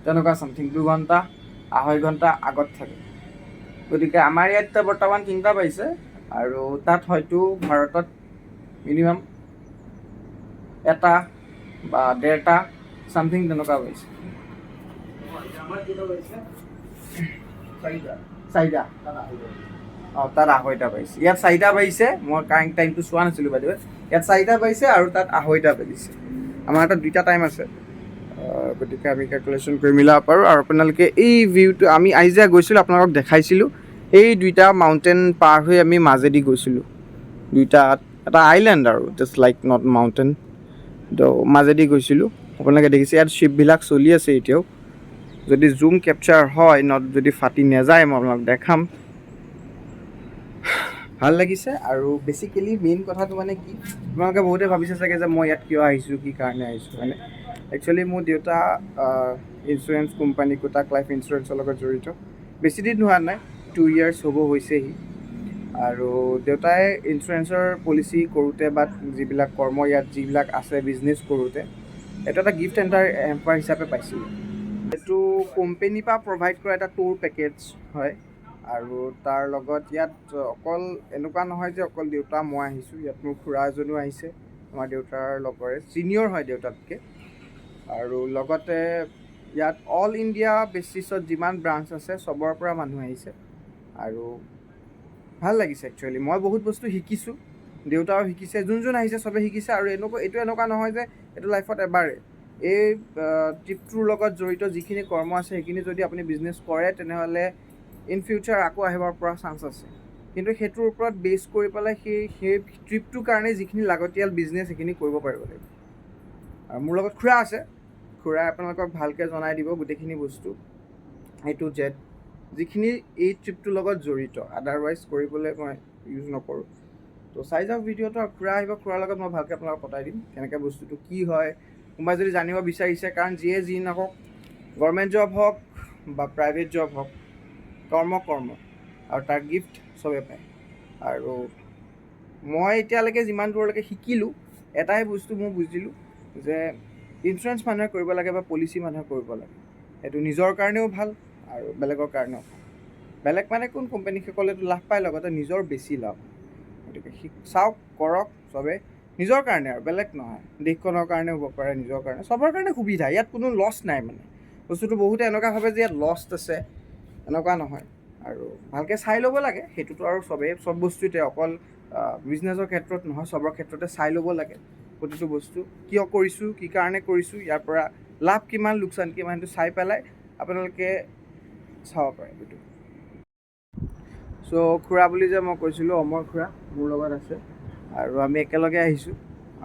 তেনেকুৱা চামথিং। 2 ঘণ্টা 2.5 ঘণ্টা আগত থাকে। গতিকে আমাৰ ইয়াত বৰ্তমান 3টা বাজিছে, আৰু তাত হয়তো ভাৰতত মিনিমাম 1টা বা 1.5টা চামথিং তেনেকুৱা বাজিছে। 4টা তাত 2.5টা বাজিছে। ইয়াত 4টা বাজিছে, মই কাৰেণ্ট টাইমটো চোৱা নাছিলোঁ বাইদেউ। ইয়াত 4টা বাজিছে আৰু তাত 2.5টা বাজিছে। আমাৰ তাত 2টা টাইম আছে, গতিকে আমি কেলকুলেশ্যন কৰি মিলাব পাৰোঁ। আৰু আপোনালোকে এই ভিউটো, আমি আহি যে গৈছিলোঁ আপোনালোকক দেখাইছিলোঁ, এই 2টা মাউণ্টেইন পাৰ হৈ আমি মাজেদি গৈছিলোঁ। 2টা এটা আইলেণ্ড আৰু জাষ্ট লাইক নট মাউণ্টেইন, তো মাজেদি গৈছিলোঁ। আপোনালোকে দেখিছে ইয়াত শ্বিপবিলাক চলি আছে এতিয়াও। যদি জুম কেপচাৰ হয়, যদি ফাটি নাযায়, মই আপোনালোকক দেখাম। ভাল লাগিছে। আৰু বেচিকেলি মেইন কথাটো মানে কি, আপোনালোকে বহুতে ভাবিছে চাগে যে মই ইয়াত কিয় আহিছোঁ, কি কাৰণে আহিছোঁ। মানে একচুৱেলি মোৰ দেউতা ইঞ্চুৰেঞ্চ কোম্পানী কোটাক লাইফ ইঞ্চুৰেঞ্চৰ লগত জড়িত। বেছি দিন হোৱা নাই, 2 years হ'ব হৈছেহি। আৰু দেউতাই ইঞ্চুৰেঞ্চৰ পলিচি কৰোঁতে বা যিবিলাক কৰ্ম ইয়াত যিবিলাক আছে বিজনেছ কৰোঁতে, এইটো এটা গিফ্ট হেম্পাৰ হিচাপে পাইছিলোঁ। এইটো কোম্পেনীৰ পৰা প্ৰভাইড কৰা এটা টুৰ পেকেজ হয়। আৰু তাৰ লগত ইয়াত অকল এনেকুৱা নহয় যে অকল দেউতা মই আহিছোঁ, ইয়াত মোৰ খুৰা এজনো আহিছে, আমাৰ দেউতাৰ লগৰে, ছিনিয়ৰ হয় দেউতাতকৈ। আৰু লগতে ইয়াত অল ইণ্ডিয়া বেচিছত যিমান ব্ৰাঞ্চ আছে, চবৰ পৰা মানুহ আহিছে। আৰু ভাল লাগিছে একচুৱেলি। মই বহুত বস্তু শিকিছোঁ, দেউতাও শিকিছে, যোন আহিছে চবে শিকিছে। আৰু এইটো এনেকুৱা নহয় যে এইটো লাইফত এবাৰে। এই ট্ৰিপটোৰ লগত জড়িত যিখিনি কৰ্ম আছে সেইখিনি যদি আপুনি বিজনেছ কৰে তেনেহ'লে ইন ফিউচাৰ আকৌ আহিবৰ পৰা চান্স আছে। কিন্তু সেইটোৰ ওপৰত বেছ কৰি পেলাই সেই ট্ৰিপটোৰ কাৰণে যিখিনি লাগতিয়াল বিজনেছ সেইখিনি কৰিব পাৰিব লাগিব। আৰু মোৰ লগত খুৰা আছে, খুৰাই আপোনালোকক ভালকৈ জনাই দিব গোটেইখিনি বস্তু A to Z যিখিনি এই ট্ৰিপটোৰ লগত জড়িত। আদাৰৱাইজ কৰিবলৈ মই ইউজ নকৰোঁ। তো চাই যাওক ভিডিঅ'টো। আৰু খুৰা আহিব, খুৰাৰ লগত মই ভালকৈ আপোনালোকক পতাই দিম কেনেকৈ বস্তুটো কি হয়। কোনোবাই যদি জানিব বিচাৰিছে, কাৰণ যিয়ে যি নকওক, গভৰ্ণমেণ্ট জব হওক বা প্ৰাইভেট জব হওক, কৰ্ম আৰু তাৰ গিফ্ট চবে পায়। আৰু মই এতিয়ালৈকে যিমান দূৰলৈকে শিকিলোঁ, এটাই বস্তু মই বুজিলোঁ যে ইঞ্চুৰেঞ্চ মানুহে কৰিব লাগে বা পলিচি মানুহে কৰিব লাগে। সেইটো নিজৰ কাৰণেও ভাল আৰু বেলেগৰ কাৰণেও ভাল। বেলেগ মানে কোন কোম্পানীসকলেতো লাভ পায়, লগতে নিজৰ বেছি লাভ। গতিকে চাওক, কৰক চবে নিজৰ কাৰণে আৰু বেলেগ নহয়। দেশখনৰ কাৰণে হ'ব পাৰে, নিজৰ কাৰণে, চবৰ কাৰণে সুবিধা। ইয়াত কোনো লছ নাই। মানে বস্তুটো বহুতে এনেকুৱা ভাবে যে ইয়াত লছ আছে, এনেকুৱা নহয়। আৰু ভালকৈ চাই ল'ব লাগে। সেইটোতো আৰু চব বস্তুতে, অকল বিজনেছৰ ক্ষেত্ৰত নহয়, চবৰ ক্ষেত্ৰতে চাই ল'ব লাগে প্ৰতিটো বস্তু। কিয় কৰিছোঁ, কি কাৰণে কৰিছোঁ, ইয়াৰ পৰা লাভ কিমান, লোকচান কিমান, সেইটো চাই পেলাই আপোনালোকে চাব পাৰে সেইটো। চ' খুৰা বুলি যে মই কৈছিলোঁ, অমৰ খুৰা মোৰ লগত আছে আৰু আমি একেলগে আহিছোঁ।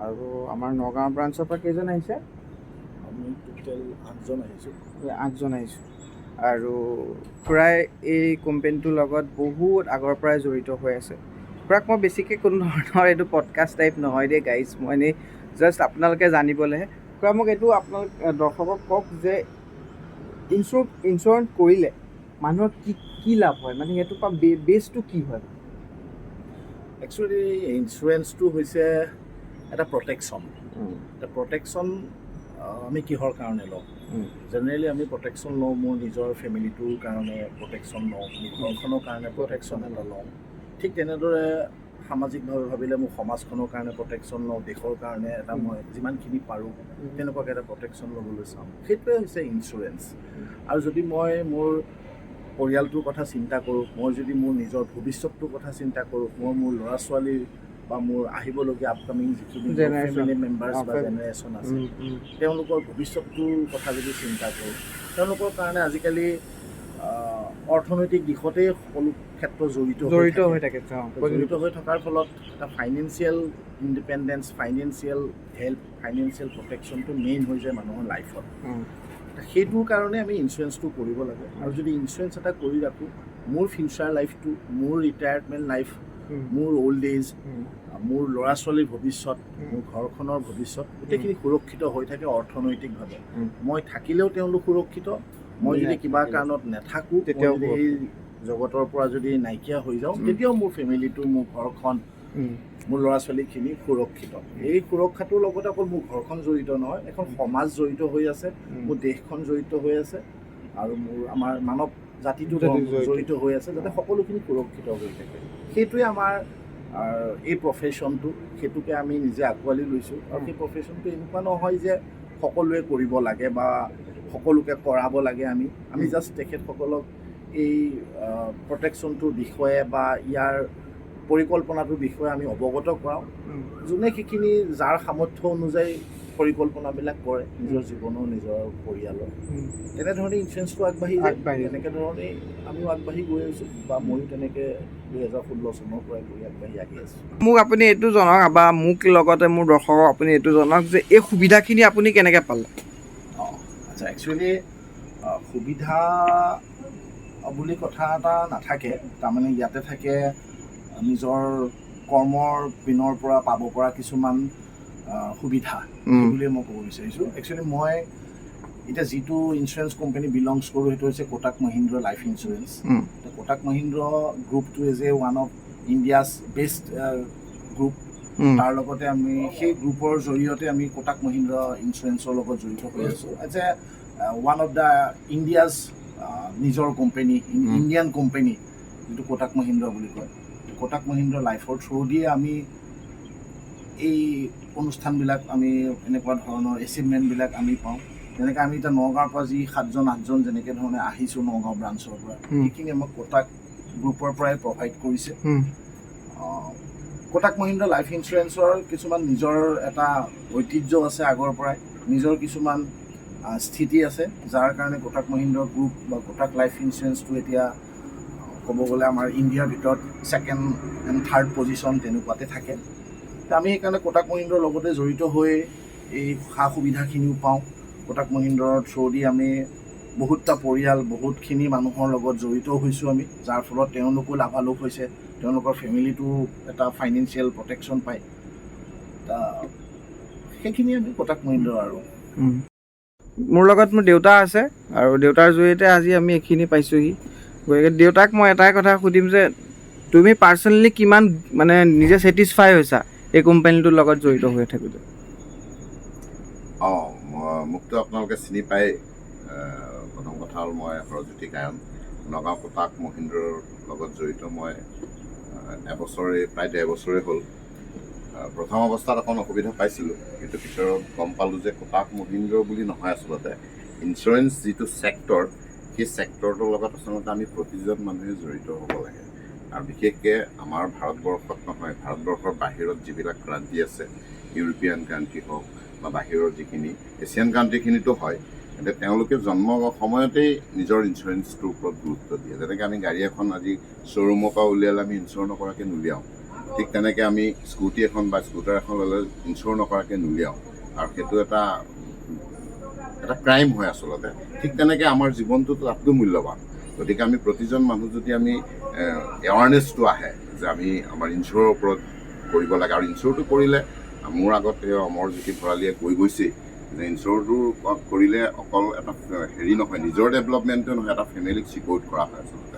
আৰু আমাৰ নগাঁও ব্ৰাঞ্চৰ পৰা কেইজন আহিছে? আমি টোটেল 8জন আহিছোঁ। 8জন আহিছোঁ। আৰু খুৰাই এই কোম্পেনীটোৰ লগত বহুত আগৰ পৰাই জড়িত হৈ আছে। খুৰাক মই বেছিকৈ কোনো ধৰণৰ এইটো পডকাষ্ট টাইপ নহয় দেই গাইজ, মই এনেই জাষ্ট আপোনালোকে জানিবলৈহে। খুৰা মোক এইটো আপোনালোক দৰ্শকক কওক যে ইঞ্চুৰেঞ্চ কৰিলে মানুহৰ কি লাভ হয়, মানে সেইটোৰ পৰা বেছটো কি হয়? একচুৱেলি ইঞ্চুৰেঞ্চটো হৈছে এটা প্ৰটেকশ্যন। এটা প্ৰটেকশ্যন আমি কিহৰ কাৰণে লওঁ? জেনেৰেলি আমি প্ৰটেকশ্যন লওঁ মোৰ নিজৰ ফেমিলিটোৰ কাৰণে প্ৰটেকশ্যন লওঁ, মোৰ ঘৰখনৰ কাৰণে প্ৰটেকশ্যন এটা লওঁ। ঠিক তেনেদৰে সামাজিকভাৱে ভাবিলে মোৰ সমাজখনৰ কাৰণে প্ৰটেকশ্যন লওঁ, দেশৰ কাৰণে এটা মই যিমানখিনি পাৰোঁ তেনেকুৱাকৈ এটা প্ৰটেকশ্যন ল'বলৈ চাওঁ। সেইটোৱে হৈছে ইঞ্চুৰেঞ্চ। আৰু যদি মই মোৰ পৰিয়ালটোৰ কথা চিন্তা কৰোঁ, মই যদি মোৰ নিজৰ ভৱিষ্যতটোৰ কথা চিন্তা কৰোঁ, মই মোৰ ল'ৰা ছোৱালীৰ বা মোৰ আহিবলগীয়া আপকামিং যিখিনি ফেমিলি মেম্বাৰ্ছ বা জেনেৰেশ্যন আছে তেওঁলোকৰ ভৱিষ্যতটোৰ কথা যদি চিন্তা কৰোঁ, তেওঁলোকৰ কাৰণে আজিকালি অৰ্থনৈতিক দিশতেই সকলো ক্ষেত্ৰ জড়িত হৈ থকাৰ ফলত এটা financial independence, financial help, financial প্ৰটেকশ্যনটো মেইন হৈ যায় মানুহৰ লাইফত। সেইটোৰ কাৰণে আমি ইঞ্চুৰেঞ্চটো কৰিব লাগে। আৰু যদি ইঞ্চুৰেঞ্চ এটা কৰি ৰাখোঁ, মোৰ ফিউচাৰ লাইফটো, মোৰ ৰিটায়াৰমেণ্ট লাইফ, মোৰ অল্ড এজ, মোৰ ল'ৰা ছোৱালীৰ ভৱিষ্যত, মোৰ ঘৰখনৰ ভৱিষ্যত গোটেইখিনি সুৰক্ষিত হৈ থাকে অৰ্থনৈতিকভাৱে। মই থাকিলেও তেওঁলোক সুৰক্ষিত, মই যদি কিবা কাৰণত নাথাকোঁ, তেতিয়াও এই জগতৰ পৰা যদি নাইকিয়া হৈ যাওঁ, তেতিয়াও মোৰ ফেমিলিটো, মোৰ ঘৰখন, মোৰ ল'ৰা ছোৱালীখিনি সুৰক্ষিত। এই সুৰক্ষাটোৰ লগত অকল মোৰ ঘৰখন জড়িত নহয়, এখন সমাজ জড়িত হৈ আছে, মোৰ দেশখন জড়িত হৈ আছে, আৰু আমাৰ মানৱ জাতিটো জড়িত হৈ আছে, যাতে সকলোখিনি সুৰক্ষিত হৈ থাকে। সেইটোৱে আমাৰ এই প্ৰফেশ্যনটো, সেইটোকে আমি নিজে আঁকোৱালি লৈছোঁ। আৰু সেই প্ৰফেশ্যনটো এনেকুৱা নহয় যে সকলোৱে কৰিব লাগে বা সকলোকে কৰাব লাগে। আমি জাষ্ট তেখেতসকলক এই প্ৰটেকশ্যনটোৰ বিষয়ে বা ইয়াৰ পৰিকল্পনাটোৰ বিষয়ে আমি অৱগত কৰাওঁ। যোনে সেইখিনি যাৰ সামৰ্থ্য অনুযায়ী পৰিকল্পনাবিলাক কৰে নিজৰ জীৱনৰ, নিজৰ পৰিয়ালৰ, তেনেধৰণে ইঞ্চুৰেঞ্চটো আগবাঢ়ি যায়। তেনেকৈ ধৰণেই আমিও আগবাঢ়ি গৈ আছোঁ, বা ময়ো তেনেকৈ 2016 চনৰ পৰাই গৈ আগবাঢ়ি আহি আছোঁ। মোক আপুনি এইটো জনাওক, বা মোক লগতে মোৰ দৰ্শকক আপুনি এইটো জনাওক যে এই সুবিধাখিনি আপুনি কেনেকৈ পালে? আচ্ছা, একচুৱেলি সুবিধা বুলি কথা এটা নাথাকে। তাৰমানে ইয়াতে থাকে নিজৰ কৰ্মৰ পিনৰ পৰা পাব পৰা কিছুমান সুবিধা বুলিয়ে মই ক'ব বিচাৰিছোঁ। একচুৱেলি মই এতিয়া যিটো ইঞ্চুৰেঞ্চ কোম্পানী বিলংছ কৰোঁ সেইটো হৈছে কোটাক মহিন্দ্ৰা লাইফ ইঞ্চুৰেঞ্চ। কোটাক মহিন্দ্ৰা গ্ৰুপটো is one of India's best group. তাৰ লগতে আমি সেই গ্ৰুপৰ জৰিয়তে আমি কোটাক মহিন্দ্ৰা ইঞ্চুৰেঞ্চৰ লগত জড়িত হৈ আছোঁ। As a one of the India's নিজৰ কোম্পানী, ইণ্ডিয়ান কোম্পানী যিটো কোটাক মহিন্দ্ৰা বুলি কয়। কোটাক মহিন্দ্ৰা লাইফৰ থ্ৰু দিয়ে আমি এই অনুষ্ঠানবিলাক, আমি এনেকুৱা ধৰণৰ এচিভমেণ্টবিলাক আমি পাওঁ। যেনেকৈ আমি এতিয়া নগাঁৱৰ পৰা যি 7জন 8জন যেনেকৈ ধৰণে আহিছোঁ নগাঁও ব্ৰাঞ্চৰ পৰা, সেইখিনি আমাক কোটাক গ্ৰুপৰ পৰাই প্ৰভাইড কৰিছে। কোটাক মহিন্দ্ৰা লাইফ ইঞ্চুৰেঞ্চৰ কিছুমান নিজৰ এটা ঐতিহ্য আছে আগৰ পৰাই, নিজৰ কিছুমান স্থিতি আছে, যাৰ কাৰণে কোটাক মহিন্দ্ৰা গ্ৰুপ বা কোটাক লাইফ ইঞ্চুৰেঞ্চটো এতিয়া ক'ব গ'লে আমাৰ ইণ্ডিয়াৰ ভিতৰত ছেকেণ্ড এণ্ড থাৰ্ড পজিশ্যন তেনেকুৱাতে থাকে। আমি সেইকাৰণে কোটাক মহিন্দ্ৰাৰ লগতে জড়িত হৈ এই সা সুবিধাখিনিও পাওঁ। কোটাক মহিন্দ্ৰাৰ থ্ৰুদি আমি বহুতটা পৰিয়াল, বহুতখিনি মানুহৰ লগত জড়িত হৈছোঁ আমি, যাৰ ফলত তেওঁলোকো লাভালাভ হৈছে, তেওঁলোকৰ ফেমিলিটো এটা ফাইনেন্সিয়েল প্ৰটেকশ্যন পায়। সেইখিনি আমি কোটাক মহিন্দ্ৰা আৰু মোৰ লগত মোৰ দেউতা আছে, আৰু দেউতাৰ জৰিয়তে আজি আমি এইখিনি পাইছোঁহি। গতিকে দেউতাক মই এটাই কথা সুধিম যে তুমি পাৰ্চনেলি কিমান মানে নিজে ছেটিছফাই হৈছা এই কোম্পানীটোৰ লগত জড়িত হৈ থাকোঁতে? মোকতো আপোনালোকে চিনি পায়। প্ৰথম কথা হ'ল মই হৰজ্যোতি গায়ন, নগাঁও কোটাক মহিন্দ্ৰাৰ লগত জড়িত মই প্ৰায় 1.5 বছৰেই হ'ল। প্ৰথম অৱস্থাত অকণ অসুবিধা পাইছিলোঁ, কিন্তু পিছত গম পালোঁ যে কোটাক মহিন্দ্ৰা বুলি নহয়, আচলতে ইঞ্চুৰেঞ্চ যিটো ছেক্টৰ, সেই ছেক্টৰটোৰ লগত আচলতে আমি প্ৰতিজন মানুহে জড়িত হ'ব লাগে। আৰু বিশেষকৈ আমাৰ ভাৰতবৰ্ষত নহয়, ভাৰতবৰ্ষৰ বাহিৰত যিবিলাক কাণ্ট্ৰি আছে, ইউৰোপীয়ান কাণ্ট্ৰি হওক বা বাহিৰৰ যিখিনি এছিয়ান কাণ্ট্ৰিখিনিতো হয়, কিন্তু তেওঁলোকে জন্ম সময়তেই নিজৰ ইঞ্চুৰেঞ্চটোৰ ওপৰত গুৰুত্ব দিয়ে। যেনেকৈ আমি গাড়ী এখন আজি শ্ব'ৰুমৰ পৰা উলিয়ালে আমি ইঞ্চুৰ নকৰাকৈ নুলিয়াওঁ, ঠিক তেনেকৈ আমি স্কুটি এখন বা স্কুটাৰ এখন ল'লে ইঞ্চুৰ নকৰাকৈ নুলিয়াওঁ, আৰু সেইটো এটা ক্ৰাইম হয় আচলতে। ঠিক তেনেকৈ আমাৰ জীৱনটোতো তাতকৈ মূল্যৱান। গতিকে আমি প্ৰতিজন মানুহ যদি আমি এৱাৰনেছটো আহে যে আমি আমাৰ ইঞ্চুৰৰ ওপৰত কৰিব লাগে, আৰু ইঞ্চুৰটো কৰিলে মোৰ আগত অমৰজ্যোতি ভৰালীয়ে কৈ গৈছেই যে ইঞ্চুৰটো কৰিলে অকল এটা হেৰি নহয়, নিজৰ ডেভেলপমেণ্টটো নহয়, এটা ফেমিলিক ছিকিউৰ কৰা হয় আচলতে।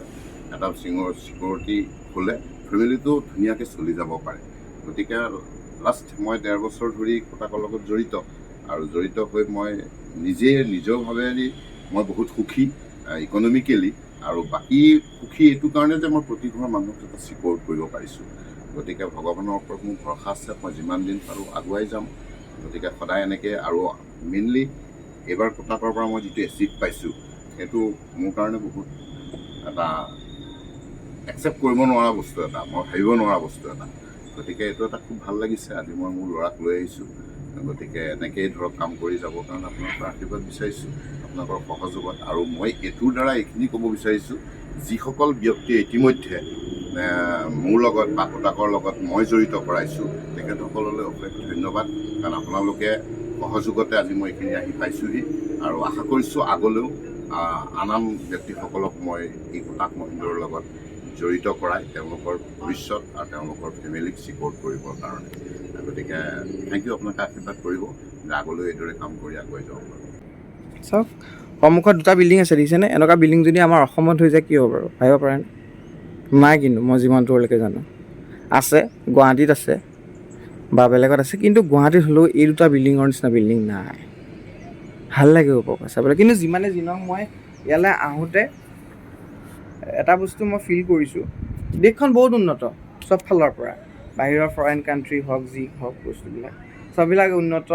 এটা ছিকিউৰিটি হ'লে ফেমিলিটো ধুনীয়াকৈ চলি যাব পাৰে। গতিকে লাষ্ট মই 1.5 বছৰ ধৰি কোটাকৰ লগত জড়িত, আৰু জড়িত হৈ মই নিজৰভাৱে মই বহুত সুখী ইকনমিকেলি, আৰু বাকী সুখী এইটো কাৰণে যে মই প্ৰতি ঘৰৰ মানুহক এটা ছিকিউৰ কৰিব পাৰিছোঁ। গতিকে ভগৱানৰ ওপৰত মোৰ ভৰসা আছে, মই যিমান দিন পাৰোঁ আগুৱাই যাম। গতিকে সদায় এনেকৈ, আৰু মেইনলি এইবাৰ কোটাকৰ পৰা মই যিটো এচিভ পাইছোঁ, সেইটো মোৰ কাৰণে বহুত এটা একচেপ্ট কৰিব নোৱাৰা বস্তু এটা, মই ভাবিব নোৱাৰা বস্তু এটা। গতিকে এইটো এটা খুব ভাল লাগিছে। আজি মই মোৰ ল'ৰাক লৈ আহিছোঁ, গতিকে এনেকৈয়ে ধৰক কাম কৰি যাবৰ কাৰণে আপোনালোকৰ আশীৰ্বাদ বিচাৰিছোঁ, আপোনালোকৰ সহযোগত। আৰু মই এইটোৰ দ্বাৰা এইখিনি ক'ব বিচাৰিছোঁ, যিসকল ব্যক্তিয়ে ইতিমধ্যে মোৰ লগত বা কোটাকৰ লগত মই জড়িত কৰাইছোঁ, তেখেতসকললৈ অশেষ ধন্যবাদ, কাৰণ আপোনালোকে সহযোগতে আজি মই এইখিনি আহি পাইছোঁহি, আৰু আশা কৰিছোঁ আগলৈও আন ব্যক্তিসকলক মই এই কোটাক মহিন্দ্ৰাৰ লগত জড়িত কৰাই তেওঁলোকৰ ভৱিষ্যত আৰু তেওঁলোকৰ ফেমিলিক ছিপৰ্ট কৰিবৰ কাৰণে। গতিকে থেংক ইউ, আপোনালোকে আশীৰ্বাদ কৰিব যে আগলৈ এইদৰে কাম কৰি আগুৱাই যাব পাৰোঁ। চাওক, সন্মুখত 2টা বিল্ডিং আছে, দেখিছেনে? এনেকুৱা বিল্ডিং যদি আমাৰ অসমত হৈ যায় কি হ'ব বাৰু, ভাবিব পাৰে নাই? কিন্তু মই যিমান দূৰলৈকে জানো আছে, গুৱাহাটীত আছে বা বেলেগত আছে, কিন্তু গুৱাহাটীত হ'লেও এই 2টা বিল্ডিঙৰ নিচিনা বিল্ডিং নাই। ভাল লাগে উপকাৰ চাবলৈ। কিন্তু যিমানে যি নহওক, মই ইয়ালৈ আহোঁতে এটা বস্তু মই ফিল কৰিছোঁ, দেশখন বহুত উন্নত চব ফালৰ পৰা, বাহিৰৰ ফৰেইন কাণ্ট্ৰি হওক, যি হওক, বস্তুবিলাক চববিলাক উন্নত,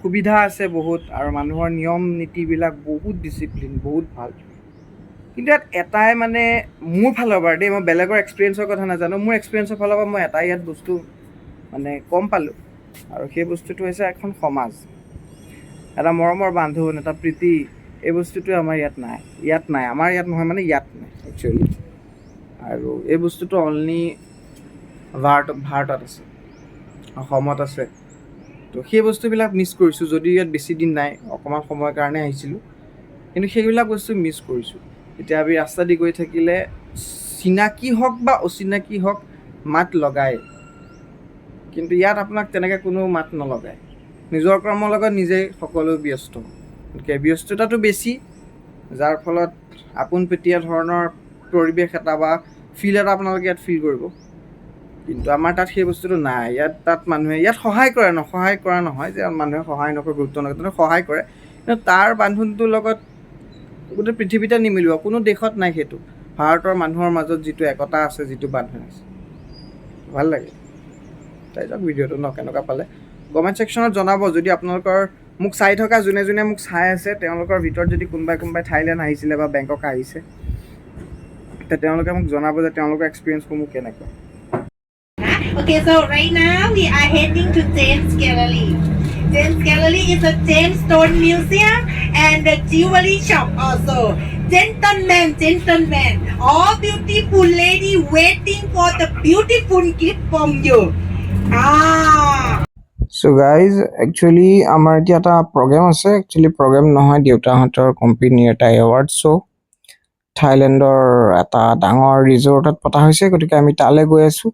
সুবিধা আছে বহুত, আৰু মানুহৰ নিয়ম নীতিবিলাক বহুত ডিচিপ্লিন, বহুত ভাল। কিন্তু ইয়াত এটাই মানে মোৰ ফালৰ পৰা দেই, মই বেলেগৰ এক্সপিৰিয়েঞ্চৰ কথা নাজানো, মোৰ এক্সপিৰিয়েঞ্চৰ ফালৰ পৰা মই এটাই ইয়াত বস্তু মানে কম পালোঁ, আৰু সেই বস্তুটো হৈছে এখন সমাজ, এটা মৰমৰ বান্ধোন, এটা প্ৰীতি। এই বস্তুটো আমাৰ ইয়াত নাই, আমাৰ ইয়াত নহয়, মানে ইয়াত নাই একচুৱেলি। আৰু এই বস্তুটো অনলি ভাৰতত আছে, অসমত আছে। তো সেই বস্তুবিলাক মিছ কৰিছোঁ, যদিও ইয়াত বেছি দিন নাই, অকণমান সময়ৰ কাৰণে আহিছিলোঁ, কিন্তু সেইবিলাক বস্তু মিছ কৰিছোঁ। এতিয়া আমি ৰাস্তা দি গৈ থাকিলে চিনাকি হওক বা অচিনাকি হওক মাত লগায়, কিন্তু ইয়াত আপোনাক তেনেকৈ কোনো মাত নলগায়। নিজৰ কৰ্মৰ লগত নিজেই সকলো ব্যস্ত, গতিকে ব্যস্ততাটো বেছি, যাৰ ফলত আপোনপেটীয়া ধৰণৰ পৰিৱেশ এটা বা ফিল এটা আপোনালোকে ইয়াত ফিল কৰিব। কিন্তু আমাৰ তাত সেই বস্তুটো নাই। তাত মানুহে ইয়াত সহায় কৰা নহয় যে মানুহে সহায় নকৰে, গুৰুত্ব নকৰে, তেনেকৈ সহায় কৰে, কিন্তু তাৰ বান্ধোনটোৰ লগত গোটেই পৃথিৱীতে নিমিলিব, কোনো দেশত নাই সেইটো। ভাৰতৰ মানুহৰ মাজত যিটো একতা আছে, যিটো বান্ধোন আছে, ভাল লাগে। চাই যাওক ভিডিঅ'টো কেনেকুৱা পালে, কমেণ্ট ছেকশ্যনত জনাব। যদি আপোনালোকৰ মোক চাই থকা যোনে মোক চাই আছে, তেওঁলোকৰ ভিতৰত যদি কোনোবাই থাইলেণ্ড আহিছিলে বা বেংকক আহিছে, এতিয়া তেওঁলোকে মোক জনাব যে তেওঁলোকৰ এক্সপিৰিয়েঞ্চসমূহ কেনেকুৱা। Okay, so right now we are heading to James Gallery. James Gallery is a gemstone museum and a jewelry shop also. Gentlemen, all beautiful lady waiting for the beautiful gift from you. So' guys actually আমাৰ এতিয়া এটা programme আছে, actually programme নহয়, দেউতাহঁতৰ কোম্পানীৰ এটা award show' থাইলেণ্ডৰ এটা ডাঙৰ ৰিজৰ্টত পতা হৈছে, গতিকে আমি তালৈ গৈ আছোঁ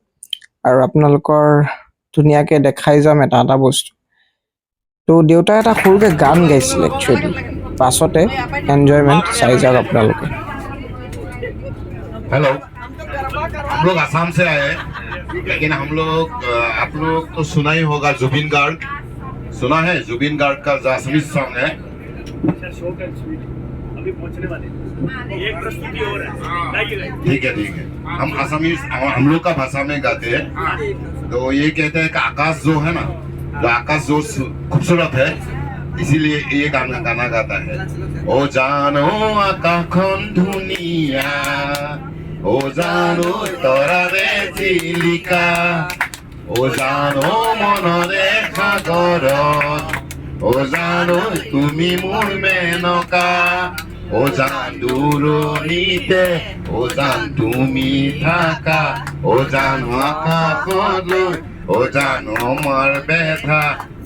আৰু আপোনালোকৰ ধুনীয়াকৈ দেখাই যাম এটা এটা বস্তু। তো দেউতাই এটা সৰুকৈ গান গাইছিলে একচুৱেলি, পাছতে এনজয়মেণ্ট চাই যাওক আপোনালোকে। हेलो, हम लोग आसाम से आए हैं, लेकिन हम लोग आप लोग तो सुना ही होगा जुबिन गार्ग, सुना है जुबिन गार्ग का जो असमीज सॉन्ग है। अभी पहुंचने वाले हैं। एक प्रस्तुति और है, ठीक है ठीक है, हम असमीज हम लोग का भाषा में गाते हैं। तो ये कहते हैं कि आकाश जो है ना, जो आकाश जो खूबसूरत है, इसीलिए ये गाना गाता है। ओ जानो आकाशन धुनिया, ओ जानो तरारे चिलिका, ओ जानो मनरे सागरत, ओ जानो तुमी मोर मेनका, ओ जान दूरनिते, ओ जान तुमी थाका, ओ जान आकाशत লৈ, ओ जानो मार बेथा,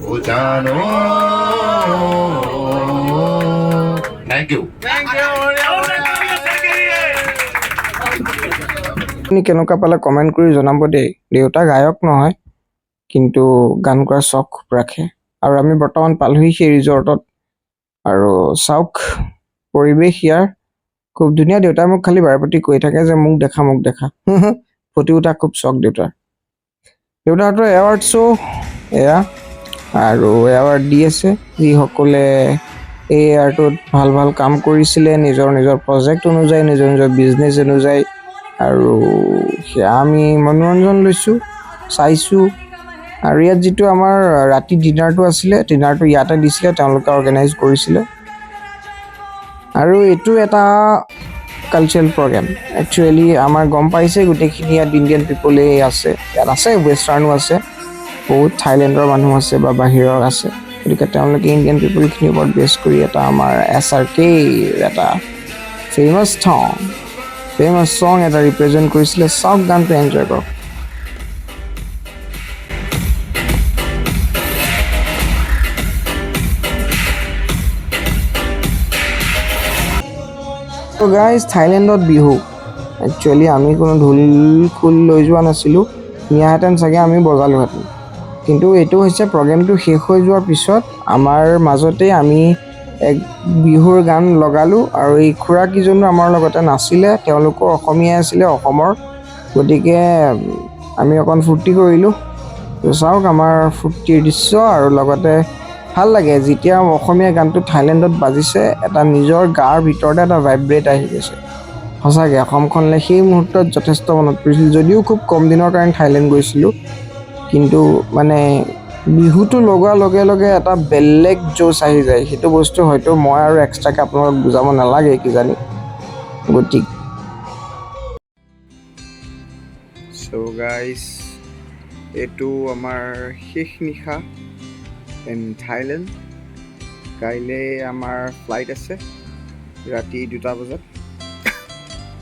ओ जानो। Thank you. আপুনি কেনেকুৱা পালে কমেণ্ট কৰি জনাব দেই। দেউতা গায়ক নহয়, কিন্তু গান গোৱাৰ চখ খুব ৰাখে। আৰু আমি বৰ্তমান পালোহি সেই ৰিজৰ্টত, আৰু চাওক পৰিৱেশ ইয়াৰ খুব ধুনীয়া। দেউতাই মোক খালি বাৰেপতি কৈ থাকে যে মোক দেখা ফটো উঠা খুব চখ দেউতাৰ। দেউতাহঁতৰ এৱাৰ্ড শ্ব' এয়া, আৰু এৱাৰ্ড দি আছে যিসকলে এই এয়াৰটোত ভাল ভাল কাম কৰিছিলে নিজৰ নিজৰ প্ৰজেক্ট অনুযায়ী, নিজৰ নিজৰ বিজনেছ অনুযায়ী, আৰু সেয়া আমি মনোৰঞ্জন লৈছোঁ, চাইছোঁ। আৰু ইয়াত যিটো আমাৰ ৰাতি ডিনাৰটো আছিলে, ডিনাৰটো ইয়াতে দিছিলে, তেওঁলোকে অৰ্গেনাইজ কৰিছিলে। আৰু এইটো এটা কালচাৰেল প্ৰগ্ৰেম। একচুৱেলি আমাৰ গম পাইছে গোটেইখিনি ইয়াত ইণ্ডিয়ান পিপলেই আছে, ইয়াত আছে ৱেষ্টাৰ্ণো আছে, বহুত থাইলেণ্ডৰ মানুহ আছে বা বাহিৰৰ আছে, গতিকে তেওঁলোকে ইণ্ডিয়ান পিপলখিনিৰ ওপৰত বেছ কৰি এটা আমাৰ SRKৰ এটা ফেমাছ ছং এটা ৰিপ্ৰেজেণ্ট কৰিছিলে। চাওক গানটো, এনজয় কৰক। তো গাইজ থাইলেণ্ডত বিহু, একচুৱেলি আমি কোনো ঢোল খোল লৈ যোৱা নাছিলোঁ, নিয়াহেঁতেন চাগে আমি বজালোহেঁতেন। কিন্তু এইটো হৈছে প্ৰগ্ৰেমটো শেষ হৈ যোৱাৰ পিছত আমাৰ মাজতে আমি এক বিহুৰ গান লগালোঁ, আৰু এই খুৰাকেইজনো আমাৰ লগতে নাছিলে, তেওঁলোকো অসমীয়াই আছিলে, অসমৰ, গতিকে আমি অকণ ফূৰ্তি কৰিলোঁ। তো চাওক আমাৰ ফূৰ্তিৰ দৃশ্য, আৰু লগতে ভাল লাগে যেতিয়া অসমীয়া গানটো থাইলেণ্ডত বাজিছে, এটা নিজৰ গাৰ ভিতৰতে এটা ভাইব্ৰেট আহি গৈছে। সঁচাকৈ অসমখনলৈ সেই মুহূৰ্তত যথেষ্ট মনত পৰিছিল। যদিও খুব কম দিনৰ কাৰণে থাইলেণ্ড গৈছিলোঁ, কিন্তু মানে বিহুটো লগোৱাৰ লগে লগে এটা বেলেগ জোচ আহি যায়। সেইটো বস্তু হয়তো মই আৰু এক্সট্ৰাকৈ আপোনালোকক বুজাব নালাগে কিজানি। গতিকে চ' গাইজ, এইটো আমাৰ শেষ নিশা ইন থাইলেণ্ড। কাইলৈ আমাৰ ফ্লাইট আছে ৰাতি 2টা বজাত,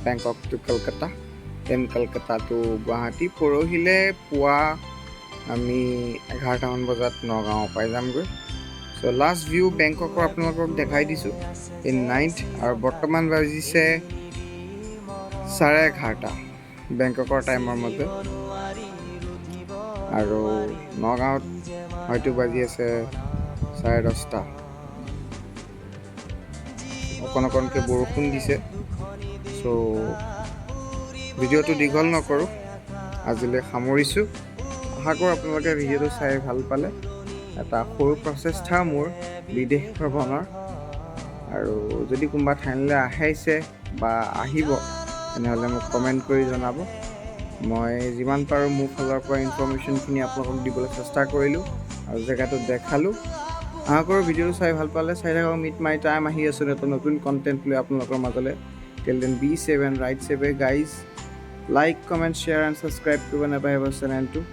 Bangkok to Kolkata, then Kolkata to Guwahati. পৰহিলৈ পুৱা আমি 11টামান বজাত নগাঁও পাই যামগৈ। চ' লাষ্ট ভিউ বেংককৰ আপোনালোকক দেখাই দিছোঁ ইন নাইট, আৰু বৰ্তমান বাজিছে 11:30 বেংককৰ টাইমৰ মতে, আৰু নগাঁৱত হয়তো বাজি আছে 10:30। অকণকৈ বৰষুণ দিছে। চ' ভিডিঅ'টো দীঘল নকৰোঁ, আজিলৈ সামৰিছোঁ। আশা কৰোঁ আপোনালোকে ভিডিঅ'টো চাই ভাল পালে। এটা সৰু প্ৰচেষ্টা মোৰ বিদেশ ভ্ৰমণৰ, আৰু যদি কোনোবা ঠাইলৈ আহিছে বা আহিব, তেনেহ'লে মোক কমেণ্ট কৰি জনাব। মই যিমান পাৰোঁ মোৰ ফালৰ পৰা ইনফৰ্মেশ্যনখিনি আপোনালোকক দিবলৈ চেষ্টা কৰিলোঁ, আৰু জেগাটো দেখালোঁ। আশা কৰোঁ ভিডিঅ'টো চাই ভাল পালে। চাই থাকক মিট মাই টাইম, আহি আছোঁ এটা নতুন কণ্টেণ্ট লৈ আপোনালোকৰ মাজলৈ। Till then, be safe and ride safe, guys. Like, comment, share, and subscribe to Whenever I Have a Channel too.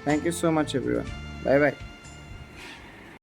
Thank you so much, everyone. Bye bye.